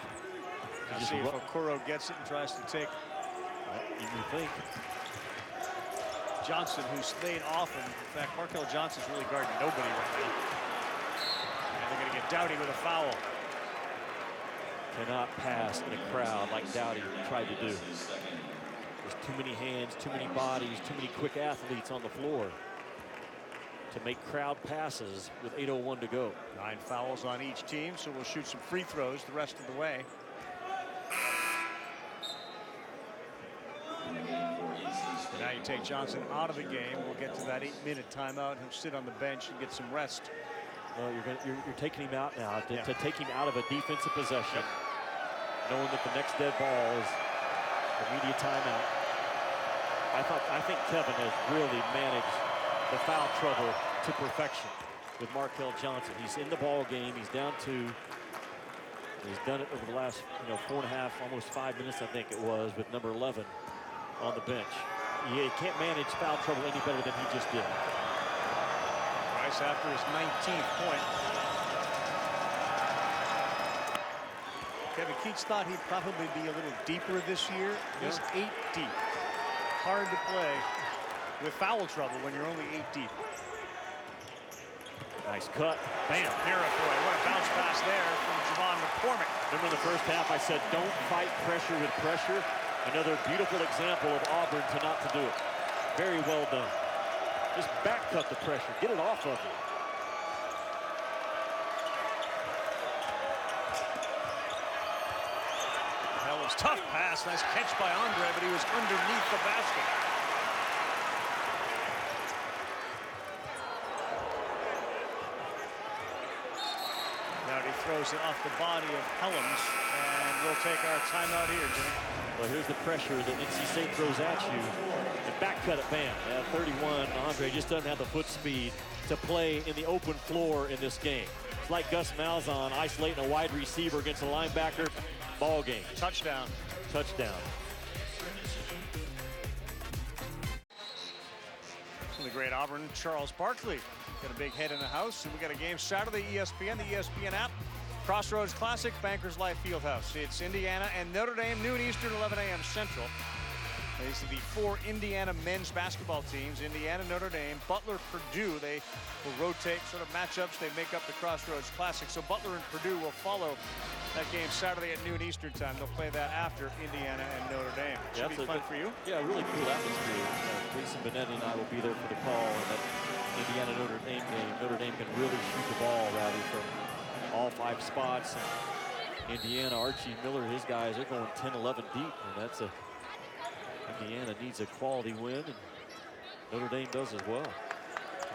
Let's see if Okoro gets it and tries to take. You think. Johnson, who's laid off, and in fact, Markel Johnson's really guarding nobody right now. And they're going to get Doughty with a foul. Cannot pass in a crowd like Doughty tried to do. There's too many hands, too many bodies, too many quick athletes on the floor to make crowd passes with 8:01 to go. 9 fouls on each team, so we'll shoot some free throws the rest of the way. Now you take Johnson out of the game. We'll get to that 8-minute timeout. He'll sit on the bench and get some rest. Well, you're taking him out now to take him out of a defensive possession, knowing that the next dead ball is immediate timeout. I think Kevin has really managed the foul trouble to perfection with Markel Johnson. He's in the ball game. He's down 2. He's done it over the last 4.5, almost 5 minutes, I think it was, with number 11 on the bench. He can't manage foul trouble any better than he just did. Bryce after his 19th point. Kevin Keats thought he'd probably be a little deeper this year. He's 8 deep. Hard to play with foul trouble when you're only 8 deep. Nice cut. Bam. Purifoy. What a bounce pass there from Javon McCormick. Remember in the first half I said don't fight pressure with pressure. Another beautiful example of Auburn to not to do it. Very well done. Just back cut the pressure. Get it off of you. That was tough pass. Nice catch by Andre, but he was underneath the basket. Now he throws it off the body of Helms, and we'll take our timeout here, Jimmy. Well, here's the pressure that NC State throws at you. And back cut it, bam. 31, Andre just doesn't have the foot speed to play in the open floor in this game. It's like Gus Malzahn isolating a wide receiver against a linebacker. Ball game. Touchdown. Touchdown. From the great Auburn, Charles Barkley. Got a big head in the house, and we got a game Saturday, ESPN, the ESPN app. Crossroads Classic, Bankers Life Fieldhouse. It's Indiana and Notre Dame, noon Eastern, 11 a.m. Central. These are the 4 Indiana men's basketball teams. Indiana, Notre Dame, Butler, Purdue. They will rotate sort of matchups. They make up the Crossroads Classic. So Butler and Purdue will follow that game Saturday at noon Eastern time. They'll play that after Indiana and Notre Dame. Should be fun for you. Yeah, really cool atmosphere. Jason Benetti and I will be there for the call. And that Indiana-Notre Dame game, Notre Dame can really shoot the ball, Rowdy, from all 5 spots. And Indiana, Archie Miller, his guys, they're going 10, 11 deep. And that's Indiana needs a quality win, and Notre Dame does as well.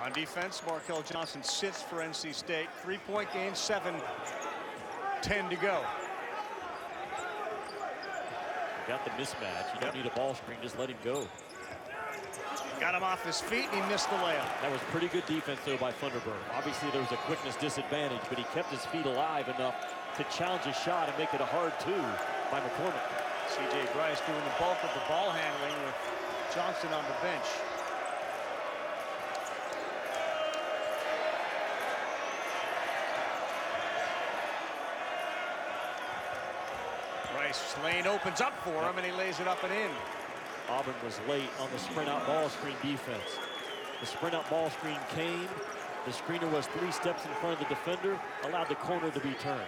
On defense, Markel Johnson sits for NC State. 3-point game, 7-10 to go. You got the mismatch. You don't need a ball screen. Just let him go. Got him off his feet, and he missed the layup. That was pretty good defense, though, by Funderburk. Obviously, there was a quickness disadvantage, but he kept his feet alive enough to challenge a shot and make it a hard 2 by McCormick. C.J. Bryce doing the bulk of the ball handling with Johnson on the bench. Bryce, lane opens up for him, and he lays it up and in. Auburn was late on the sprint out ball screen defense. The sprint out ball screen came. The screener was 3 steps in front of the defender, allowed the corner to be turned.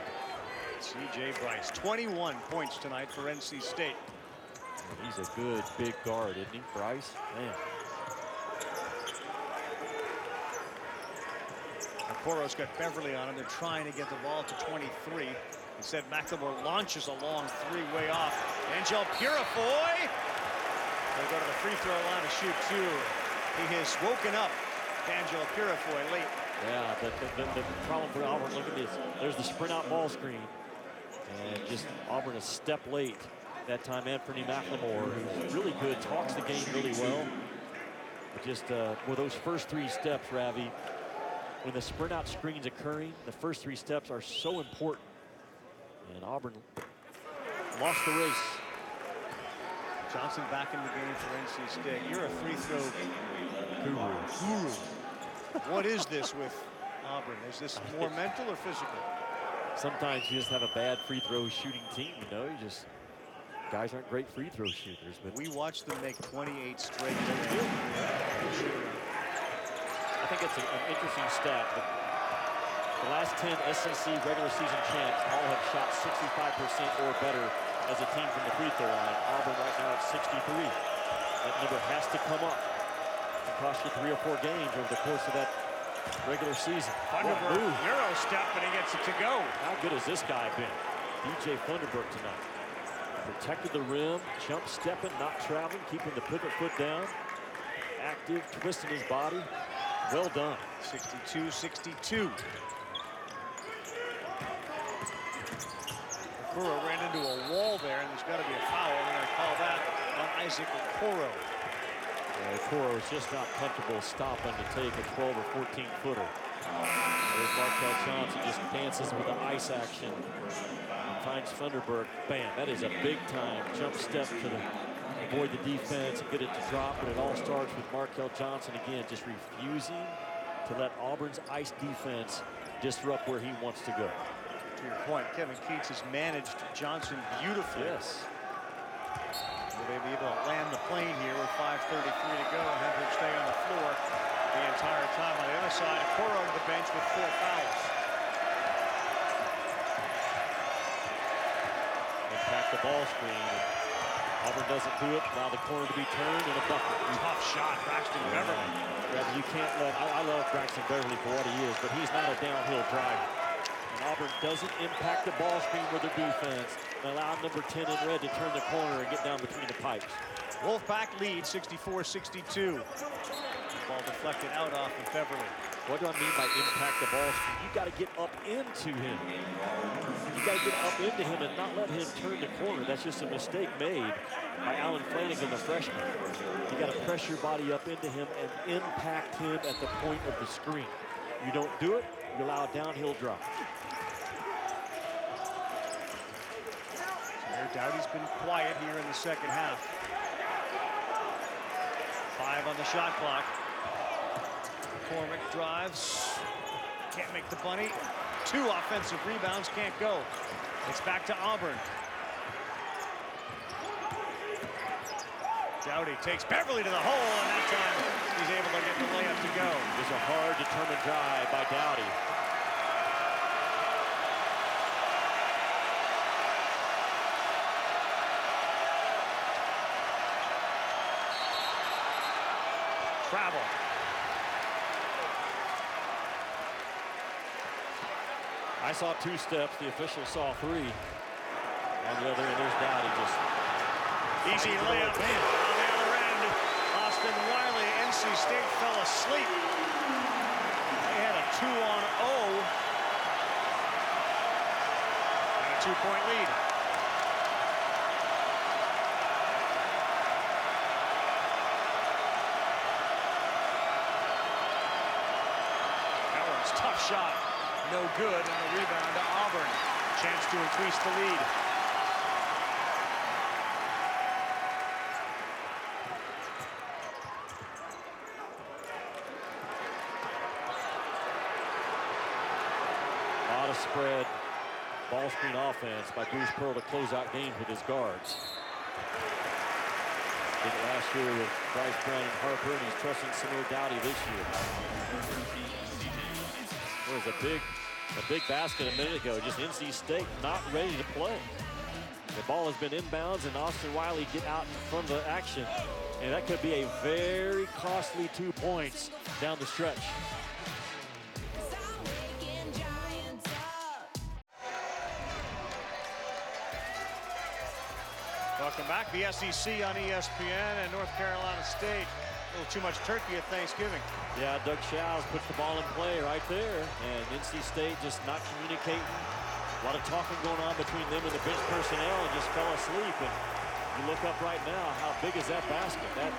C.J. Bryce, 21 points tonight for NC State. He's a good big guard, isn't he, Bryce? Man. Okoro's got Beverly on him. They're trying to get the ball to 23. Instead, McLemore launches a long three way off. Angel Purifoy. They'll go to the free throw line to shoot two. He has woken up Angel Purifoy late. Yeah, the problem for Auburn, look at this. There's the sprint out ball screen. And just Auburn a step late. That time, Anthony McLemore, who's really good, talks the game really well. But just with those first three steps, Ravi, when the sprint out screen's occurring, the first three steps are so important. And Auburn lost the race. Johnson back in the game for NC State. You're a free throw guru. What is this with Auburn? Is this more mental or physical? Sometimes you just have a bad free throw shooting team, you know. You just, guys aren't great free throw shooters. But we watched them make 28 straight. I think it's an interesting stat. But the last 10 SEC regular season champs all have shot 65% or better as a team from the free throw line. Auburn right now at 63. That number has to come up. It cost you 3 or 4 games over the course of that regular season. Thunderberg, Euro step, and he gets it to go. How good has this guy been? DJ Thunderberg tonight. Protected the rim, jump stepping, not traveling, keeping the pivot foot down. Active, twisting his body. Well done. 62-62. Okoro ran into a wall there, and there's got to be a foul. We're going to call that on Isaac Okoro. Okoro is just not comfortable stopping to take a 12 or 14 footer. There's Markel Johnson, just dances with the ice action. Finds Thunderberg. Bam, that is a big time jump step to avoid the defense and get it to drop. But it all starts with Markel Johnson again, just refusing to let Auburn's ice defense disrupt where he wants to go. To your point, Kevin Keats has managed Johnson beautifully. Yes. Will they be able to land the plane here with 5:33 to go and have him stay on the floor the entire time? On the other side, Okoro on the bench with 4 fouls. Impact the ball screen. Auburn doesn't do it. Allow the corner to be turned and a bucket. Tough shot, Braxton Beverly. You can't let, I love Braxton Beverly for what he is, but he's not a downhill driver. And Auburn doesn't impact the ball screen with their defense and allow number 10 in red to turn the corner and get down between the pipes. Wolfpack lead 64-62. Ball deflected out off of Beverly. What do I mean by impact the ball screen? You got to get up into him. You got to get up into him and not let him turn the corner. That's just a mistake made by Alan Flanagan, the freshman. You got to press your body up into him and impact him at the point of the screen. You don't do it, you allow a downhill drop. Dowdy's been quiet here in the second half. 5 on the shot clock. McCormick drives. Can't make the bunny. 2 offensive rebounds, can't go. It's back to Auburn. Dowdy takes Beverly to the hole, and that time he's able to get the layup to go. It's a hard, determined drive by Dowdy. Travel. I saw 2 steps. The official saw 3. On the other end, there's Dowdy just easy layup on the other end. Austin Riley, NC State fell asleep. They had a 2-on-0 and a 2-point lead. Tough shot, no good, and a rebound to Auburn. Chance to increase the lead. A lot of spread, ball screen offense by Bruce Pearl to close out games with his guards. Did it last year with Bryce Brown and Harper, and he's trusting Samir Dowdy this year. There was a big basket a minute ago. Just NC State not ready to play. The ball has been inbounds, and Austin Wiley get out in front of the action. And that could be a very costly 2 points down the stretch. Welcome back. The SEC on ESPN and North Carolina State. A little too much turkey at Thanksgiving. Yeah, Doug Shows puts the ball in play right there. And NC State just not communicating. A lot of talking going on between them and the bench personnel, and just fell asleep. And you look up right now, how big is that basket? That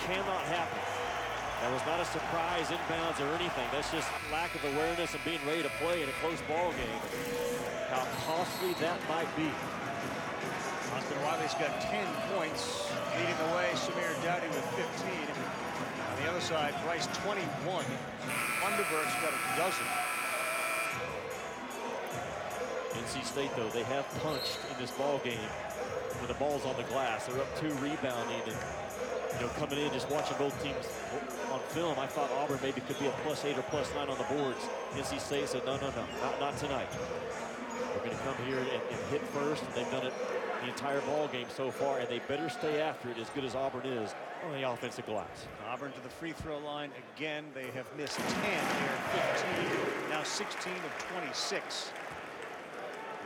cannot happen. That was not a surprise inbounds or anything. That's just lack of awareness and being ready to play in a close ball game. How costly that might be. Austin Wiley's got 10 points, leading the way. Samir Dowdy with 15. On the other side, Bryce 21. Underberg's got a dozen. NC State, though, they have punched in this ball game when the ball's on the glass. They're up 2 rebounding, and coming in, just watching both teams on film, I thought Auburn maybe could be a +8 or +9 on the boards. NC State said, no, not tonight. We're going to come here and hit first. And they've done it the entire ball game so far, and they better stay after it as good as Auburn is on the offensive glass. Auburn to the free throw line again. They have missed 10 here, 15, now 16 of 26.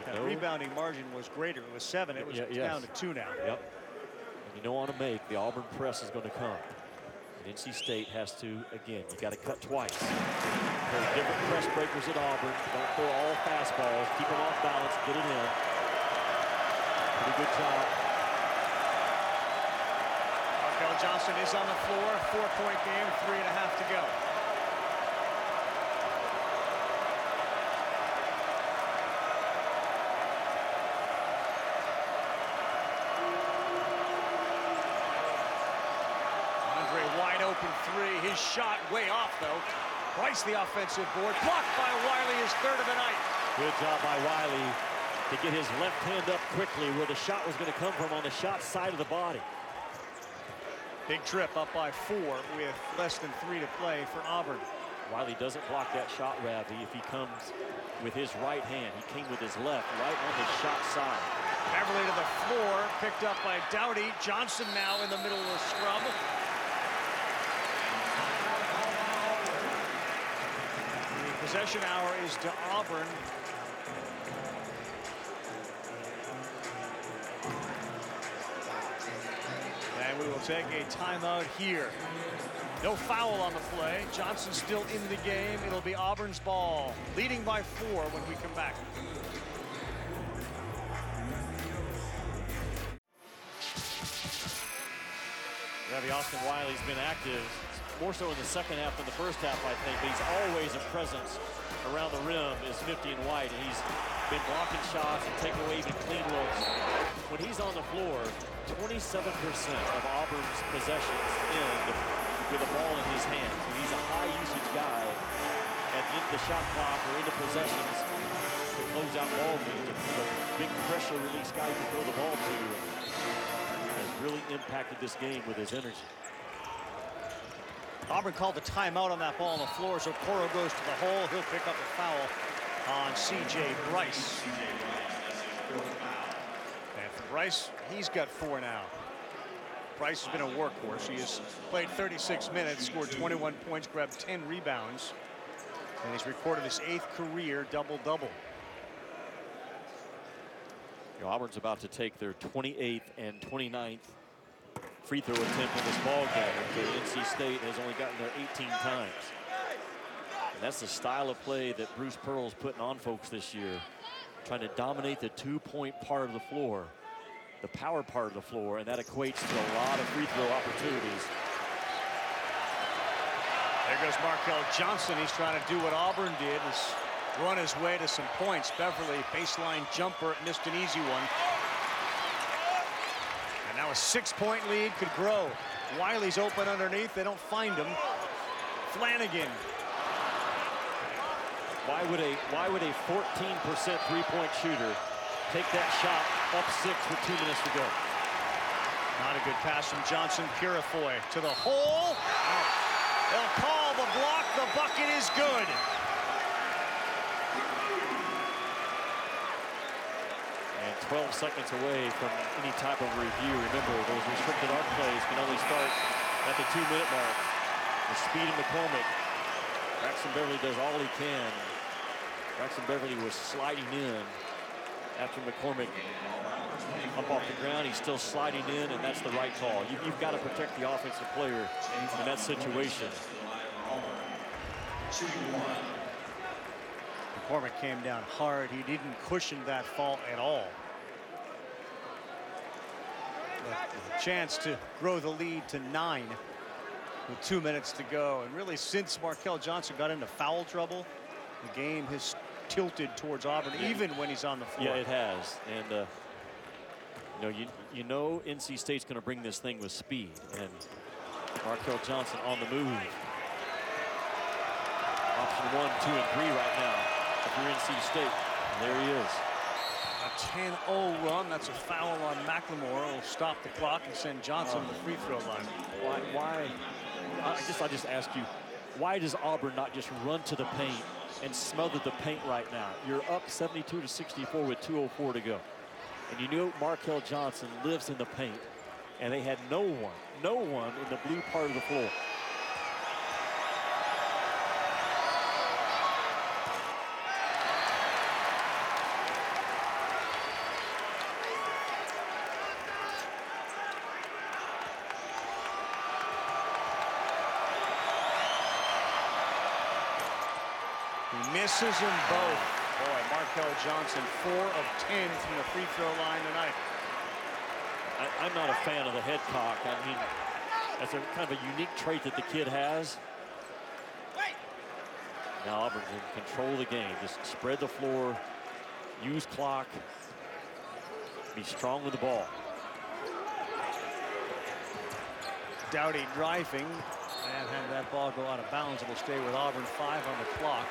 That rebounding margin was greater. It was 7. It was down to 2 now. Yep. And on a make, the Auburn press is going to come. And NC State has to, again, you got to cut twice. There are different press breakers at Auburn. Don't throw all fastballs. Keep them off balance. Get it in. Pretty good job. Markel Johnson is on the floor. 4-point game, 3.5 to go. Open 3. His shot way off, though. Bryce the offensive board. Blocked by Wiley, his 3rd of the night. Good job by Wiley to get his left hand up quickly where the shot was going to come from, on the shot side of the body. Big trip up by 4 with less than 3 to play for Auburn. Wiley doesn't block that shot, Ravi, if he comes with his right hand. He came with his left, right on the shot side. Beverly to the floor, picked up by Dowdy. Johnson now in the middle of the scrum. Possession hour is to Auburn. And we will take a timeout here. No foul on the play. Johnson still in the game. It'll be Auburn's ball, leading by 4 when we come back. Ravi, Austin Wiley's been active, more so in the second half than the first half, I think, but he's always a presence around the rim is 50 and white, and he's been blocking shots and taking away even clean looks. When he's on the floor, 27% of Auburn's possessions end with a ball in his hands. And he's a high usage guy at the end of the shot clock or into possessions to close out ball games. A big pressure release guy to throw the ball to has really impacted this game with his energy. Auburn called the timeout on that ball on the floor, so Coro goes to the hole. He'll pick up a foul on C.J. Bryce. And for Bryce, he's got 4 now. Bryce has been a workhorse. He has played 36 minutes, scored 21 points, grabbed 10 rebounds, and he's recorded his 8th career double-double. Auburn's about to take their 28th and 29th free throw attempt in this ball game. NC State has only gotten there 18 times. And that's the style of play that Bruce Pearl's putting on folks this year, trying to dominate the 2-point part of the floor, the power part of the floor, and that equates to a lot of free throw opportunities. There goes Markel Johnson. He's trying to do what Auburn did, is run his way to some points. Beverly, baseline jumper, missed an easy one. And now a 6-point lead could grow. Wiley's open underneath. They don't find him. Flanagan. Why would a 14% three-point shooter take that shot up 6 with 2 minutes to go? Not a good pass from Johnson. Purifoy to the hole. They'll call the block. The bucket is good. And 12 seconds away from any type of review. Remember, those restricted arc plays can only start at the 2-minute mark. The speed of McCormick. Braxton Beverly does all he can. Braxton Beverly was sliding in after McCormick up off the ground. He's still sliding in, and that's the right call. You've got to protect the offensive player in that situation. McCormick came down hard. He didn't cushion that fall at all. A chance to grow the lead to 9 with 2 minutes to go. And really, since Markel Johnson got into foul trouble, the game has tilted towards Auburn, even when he's on the floor. Yeah, it has. And you know NC State's going to bring this thing with speed. And Markel Johnson on the move. Option 1, 2, and 3 right now if you're NC State. And there he is. A 10-0 run. That's a foul on McLemore. Will stop the clock and send Johnson to the free throw line. Why? I guess I'll just ask you, why does Auburn not just run to the paint and smother the paint right now? You're up 72-64 with 2:04 to go. And you know Markel Johnson lives in the paint. And they had no one in the blue part of the floor. Misses them both. Boy, Markel Johnson 4 of 10 from the free throw line tonight. I'm not a fan of the head cock. I mean, that's a kind of a unique trait that the kid has. Now Auburn can control the game. Just spread the floor, use clock, be strong with the ball. Doughty driving and had that ball go out of bounds. It will stay with Auburn. 5 on the clock.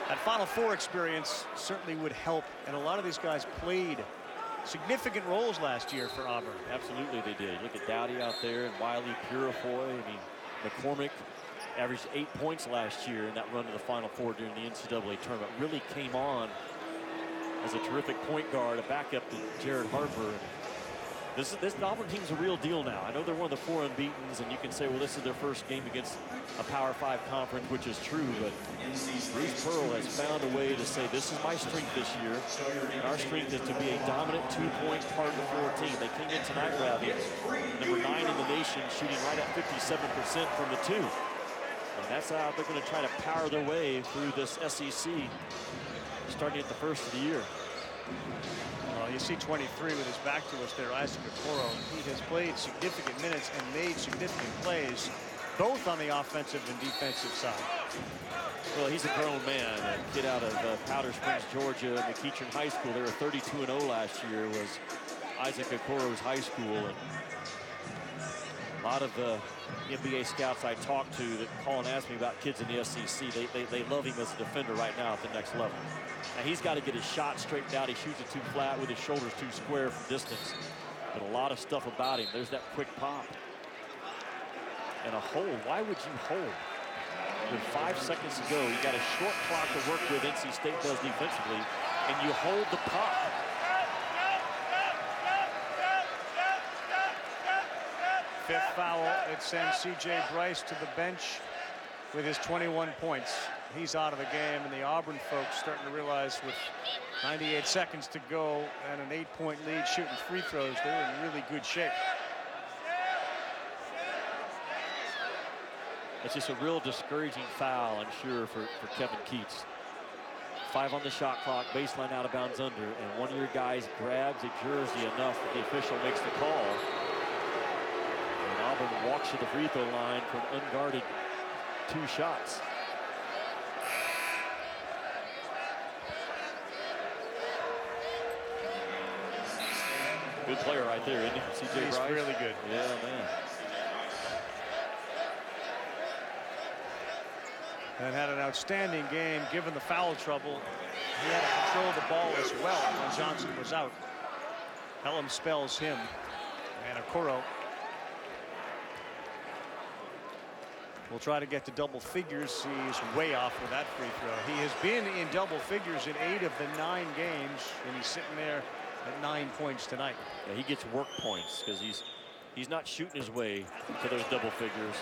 That Final Four experience certainly would help, and a lot of these guys played significant roles last year for Auburn. Absolutely they did. Look at Doughty out there and Wiley Purifoy. I mean, McCormick averaged 8 points last year in that run to the Final Four during the NCAA tournament. Really came on as a terrific point guard, a backup to Jared Harper. This Auburn team's a real deal now. I know they're one of the 4 unbeatens, and you can say, well, this is their first game against a Power 5 conference, which is true, but Bruce Pearl has found a way to say, this is my strength this year, and our strength is to be a dominant 2-point part of the floor team. They came in tonight, Ravi, number 9 in the nation, shooting right at 57% from the 2. And that's how they're going to try to power their way through this SEC, starting at the first of the year. You see 23 with his back to us there, Isaac Okoro. He has played significant minutes and made significant plays, both on the offensive and defensive side. Well, he's a grown man. A kid out of Powder Springs, Georgia, McEachern High School. They were 32-0 last year, was Isaac Okoro's high school. And a lot of NBA scouts I talked to that call and ask me about kids in the SEC, they love him as a defender right now at the next level. Now he's got to get his shot straightened out. He shoots it too flat with his shoulders too square from distance. But a lot of stuff about him. There's that quick pop. And a hold. Why would you hold? With 5 seconds to go, you got a short clock to work with, NC State does defensively, and you hold the pop. Fifth foul. It sends C.J. Bryce to the bench with his 21 points. He's out of the game, and the Auburn folks starting to realize with 98 seconds to go and an 8-point lead shooting free throws, they're in really good shape. It's just a real discouraging foul, I'm sure, for Kevin Keats. 5 on the shot clock, baseline out of bounds under, and one of your guys grabs a jersey enough that the official makes the call. And Auburn walks to the free throw line for an unguarded 2 shots. Good player right there, isn't he? C.J. He's Bryce. really good. Yeah, man. And had an outstanding game given the foul trouble. He had to control the ball as well when Johnson was out. Helm spells him. And Okoro will try to get to double figures. He's way off with that free throw. He has been in double figures in 8 of the 9 games, and he's sitting there at 9 points tonight. Yeah, he gets work points because he's not shooting his way to those double figures.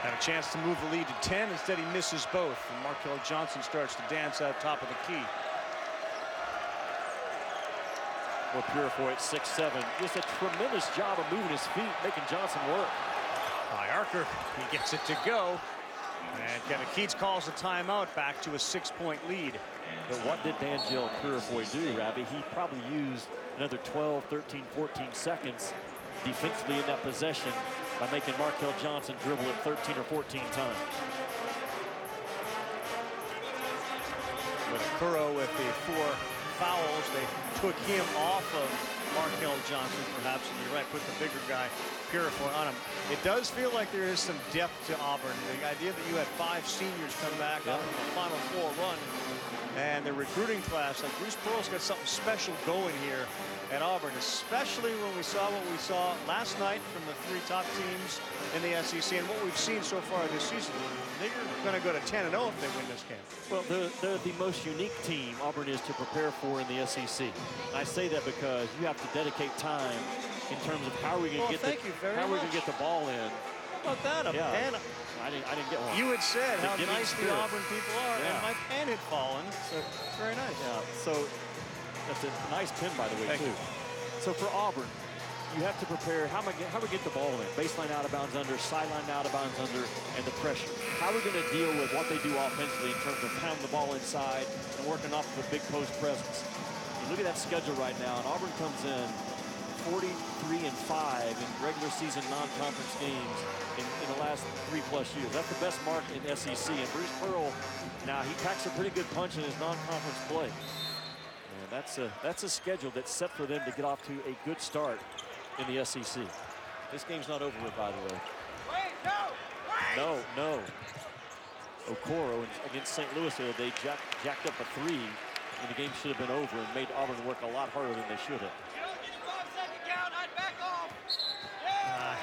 Had a chance to move the lead to 10. Instead, he misses both. And Markel Johnson starts to dance out top of the key. Well, Purifoy at 6'7". Just a tremendous job of moving his feet, making Johnson work. By Archer, he gets it to go. And Kevin Keats calls a timeout, back to a 6-point lead. But what did D'Angelo Purifoy do, Ravi? He probably used another 12, 13, 14 seconds defensively in that possession by making Markel Johnson dribble it 13 or 14 times. With Kuro with the 4 fouls, they took him off of Markel Johnson, perhaps, and you're right, put the bigger guy, Purifoy, on him. It does feel like there is some depth to Auburn. The idea that you had 5 seniors come back out of the Final Four run, and the recruiting class, like Bruce Pearl's got something special going here at Auburn, especially when we saw what we saw last night from the 3 top teams in the SEC and what we've seen so far this season. They're going to go to 10-0 if they win this game. Well, they're the most unique team Auburn is to prepare for in the SEC. I say that because you have to dedicate time in terms of how are we going to get the ball in. How about that? I didn't get one. You had said how nice the Auburn people are, and my pen had fallen, so very nice. Yeah, so that's a nice pin, by the way, too. So for Auburn, you have to prepare how we get the ball in. Baseline out of bounds under, sideline out of bounds under, and the pressure. How are we going to deal with what they do offensively in terms of pounding the ball inside and working off of a big post presence? You look at that schedule right now, and Auburn comes in 43-5 in regular season non-conference games in the last 3+ years. That's the best mark in SEC. And Bruce Pearl, now he packs a pretty good punch in his non-conference play. And that's a schedule that's set for them to get off to a good start in the SEC. This game's not over with, by the way. No. Okoro against St. Louis the other day jacked up a 3, and the game should have been over and made Auburn work a lot harder than they should have.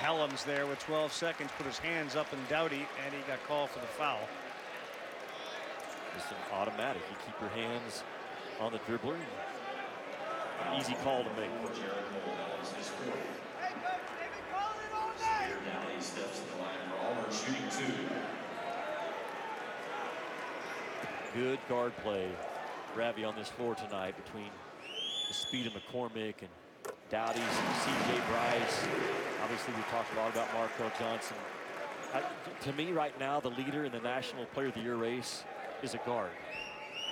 Helms there with 12 seconds, put his hands up and Doughty, and he got called for the foul. Just an automatic. You keep your hands on the dribbler. An easy call to make. Good guard play, Ravi, on this floor tonight between the speed of McCormick and Dowdy's and C.J. Bryce. Obviously, we talked a lot about Markel Johnson. To me, right now, the leader in the National Player of the Year race is a guard.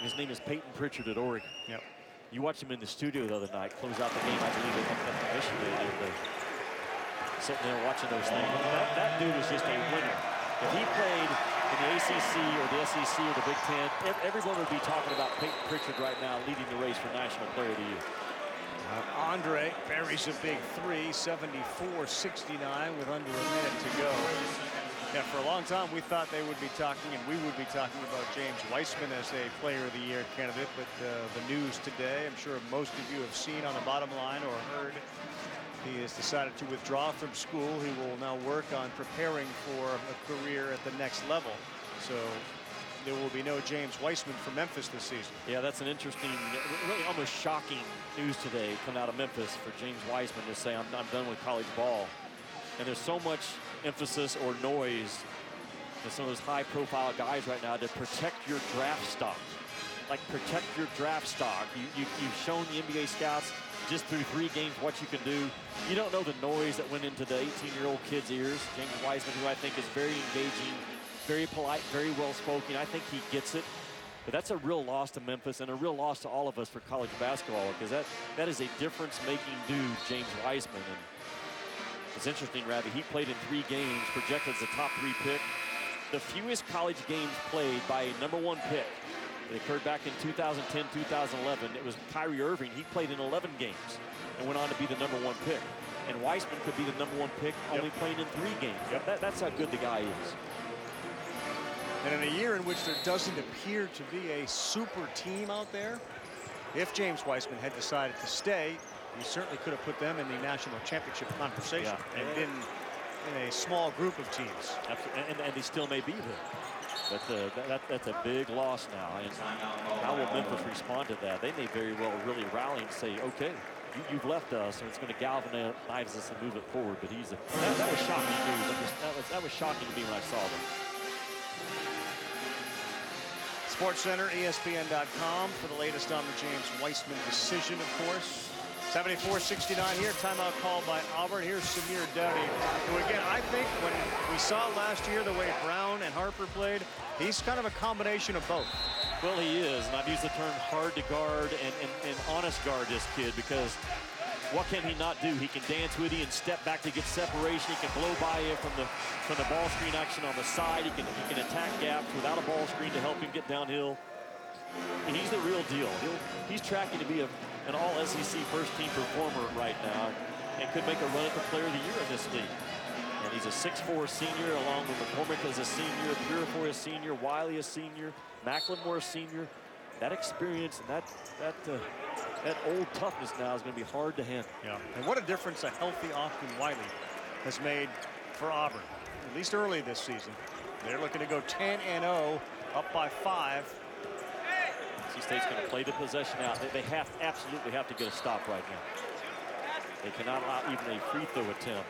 His name is Peyton Pritchard at Oregon. Yep. You watched him in the studio the other night, close out the game, I believe, at Michigan. Sitting there watching those things. That dude is just a winner. If he played in the ACC or the SEC or the Big Ten, everyone would be talking about Peyton Pritchard right now leading the race for National Player of the Year. Andre buries a big 3, 74-69 with under a minute to go. Yeah, for a long time we thought they would be talking, and we would be talking about James Wiseman as a Player of the Year candidate, but the news today, I'm sure most of you have seen on the bottom line or heard, he has decided to withdraw from school. He will now work on preparing for a career at the next level. So there will be no James Wiseman for Memphis this season. Yeah, that's an interesting, really almost shocking news today coming out of Memphis for James Wiseman to say, I'm done with college ball. And there's so much emphasis or noise in some of those high-profile guys right now to protect your draft stock. Like, protect your draft stock. You've shown the NBA scouts just through 3 games what you can do. You don't know the noise that went into the 18-year-old kid's ears. James Wiseman, who I think is very engaging, very polite, very well-spoken. I think he gets it. But that's a real loss to Memphis and a real loss to all of us for college basketball, because that is a difference-making dude, James Wiseman. And it's interesting, Ravi, he played in 3 games, projected as a top 3 pick. The fewest college games played by a #1 pick. It occurred back in 2010, 2011. It was Kyrie Irving. He played in 11 games and went on to be the #1 pick. And Wiseman could be the #1 pick, only playing in 3 games. That's how good the guy is. And in a year in which there doesn't appear to be a super team out there, if James Wiseman had decided to stay, he certainly could have put them in the national championship conversation and been in a small group of teams. And they still may be there. But that's a big loss now. And how will Memphis respond to that? They may very well really rally and say, okay, you've left us, and it's going to galvanize us and move it forward. But that was shocking news. That was shocking to me when I saw that. SportsCenter, ESPN.com for the latest on the James Weissman decision, of course. 74-69 here. Timeout called by Auburn. Here's Samir Dowdy, who, again, I think when we saw last year the way Brown and Harper played, he's kind of a combination of both. Well, he is, and I've used the term hard to guard and honest guard this kid, because what can he not do? He can dance with you and step back to get separation. He can blow by you from the ball screen action on the side. He can attack gaps without a ball screen to help him get downhill. And he's the real deal. He's tracking to be an all-SEC first-team performer right now, and could make a run at the Player of the Year in this league. And he's a 6'4" senior, along with McCormick as a senior, Purifoy a senior, Wiley a senior, McLemore a senior. That experience and that old toughness now is going to be hard to handle. Yeah, and what a difference a healthy Austin Wiley has made for Auburn, at least early this season. They're looking to go 10-0, up by 5. NC State's going to play the possession out. They absolutely have to get a stop right now. They cannot allow even a free throw attempt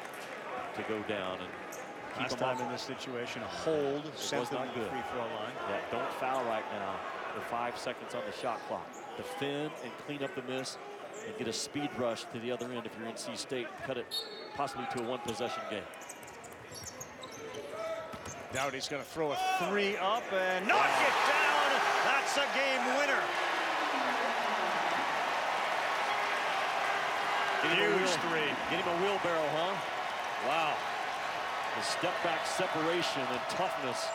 to go down. And keep last them time in this situation, a hold sent them to the free throw line. Yeah, don't foul right now. With 5 seconds on the shot clock. Defend and clean up the miss and get a speed rush to the other end if you're NC State, and cut it possibly to a one-possession game. Dowdy's going to throw a 3 up and knock it down. That's a game winner. Huge 3. Get him a wheelbarrow, huh? Wow. The step back separation and toughness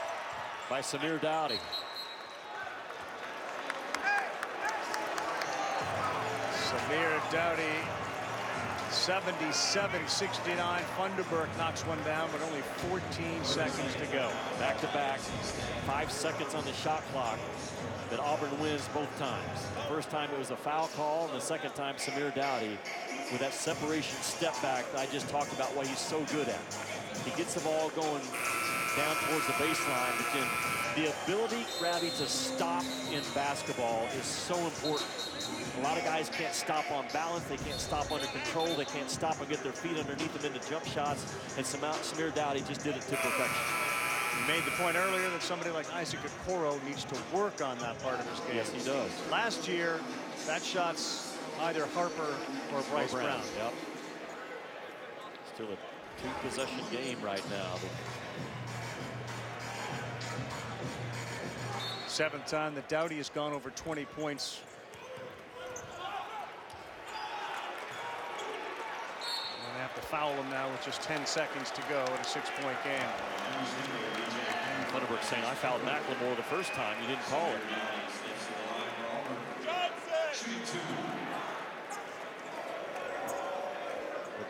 by Samir Dowdy. Samir Dowdy, 77-69. Funderburk knocks one down, but only 14 seconds to go. Back-to-back, 5 seconds on the shot clock, that Auburn wins both times. The first time it was a foul call, and the second time Samir Dowdy with that separation step back I just talked about what he's so good at. He gets the ball going down towards the baseline, but then the ability, Grabby, to stop in basketball is so important. A lot of guys can't stop on balance. They can't stop under control. They can't stop and get their feet underneath them into jump shots. And Samir Dowdy just did it to perfection. You made the point earlier that somebody like Isaac Okoro needs to work on that part of his game. Yes, he does. Last year, that shot's either Harper or Bryce Brown. Yep. Still a 2-possession game right now. Seventh time that Dowdy has gone over 20 points. They have to foul him now with just 10 seconds to go in a 6-point game. Funderburk saying, I fouled McLemore the first time. You didn't call it.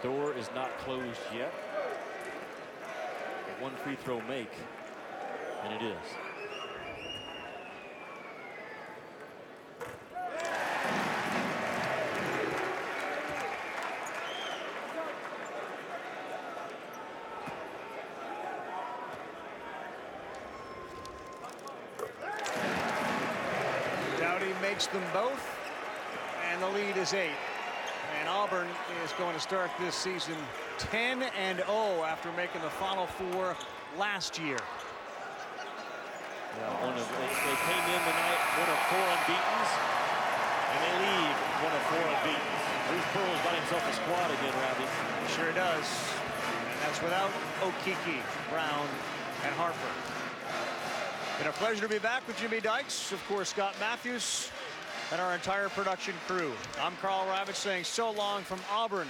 The door is not closed yet. But one free throw make, and it is. Makes them both, and the lead is 8. And Auburn is going to start this season 10-0 after making the Final Four last year. Yeah, they came in tonight 1 of 4 unbeatens, and they leave 1 of 4 unbeatens. Bruce Pearl's got himself a squad again, Ravi. Sure does. And that's without Okeke, Brown, and Harper. Been a pleasure to be back with Jimmy Dykes, of course, Scott Matthews, and our entire production crew. I'm Carl Ravitch saying so long from Auburn,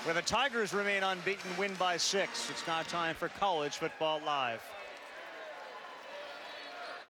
where the Tigers remain unbeaten, win by 6. It's now time for College Football Live.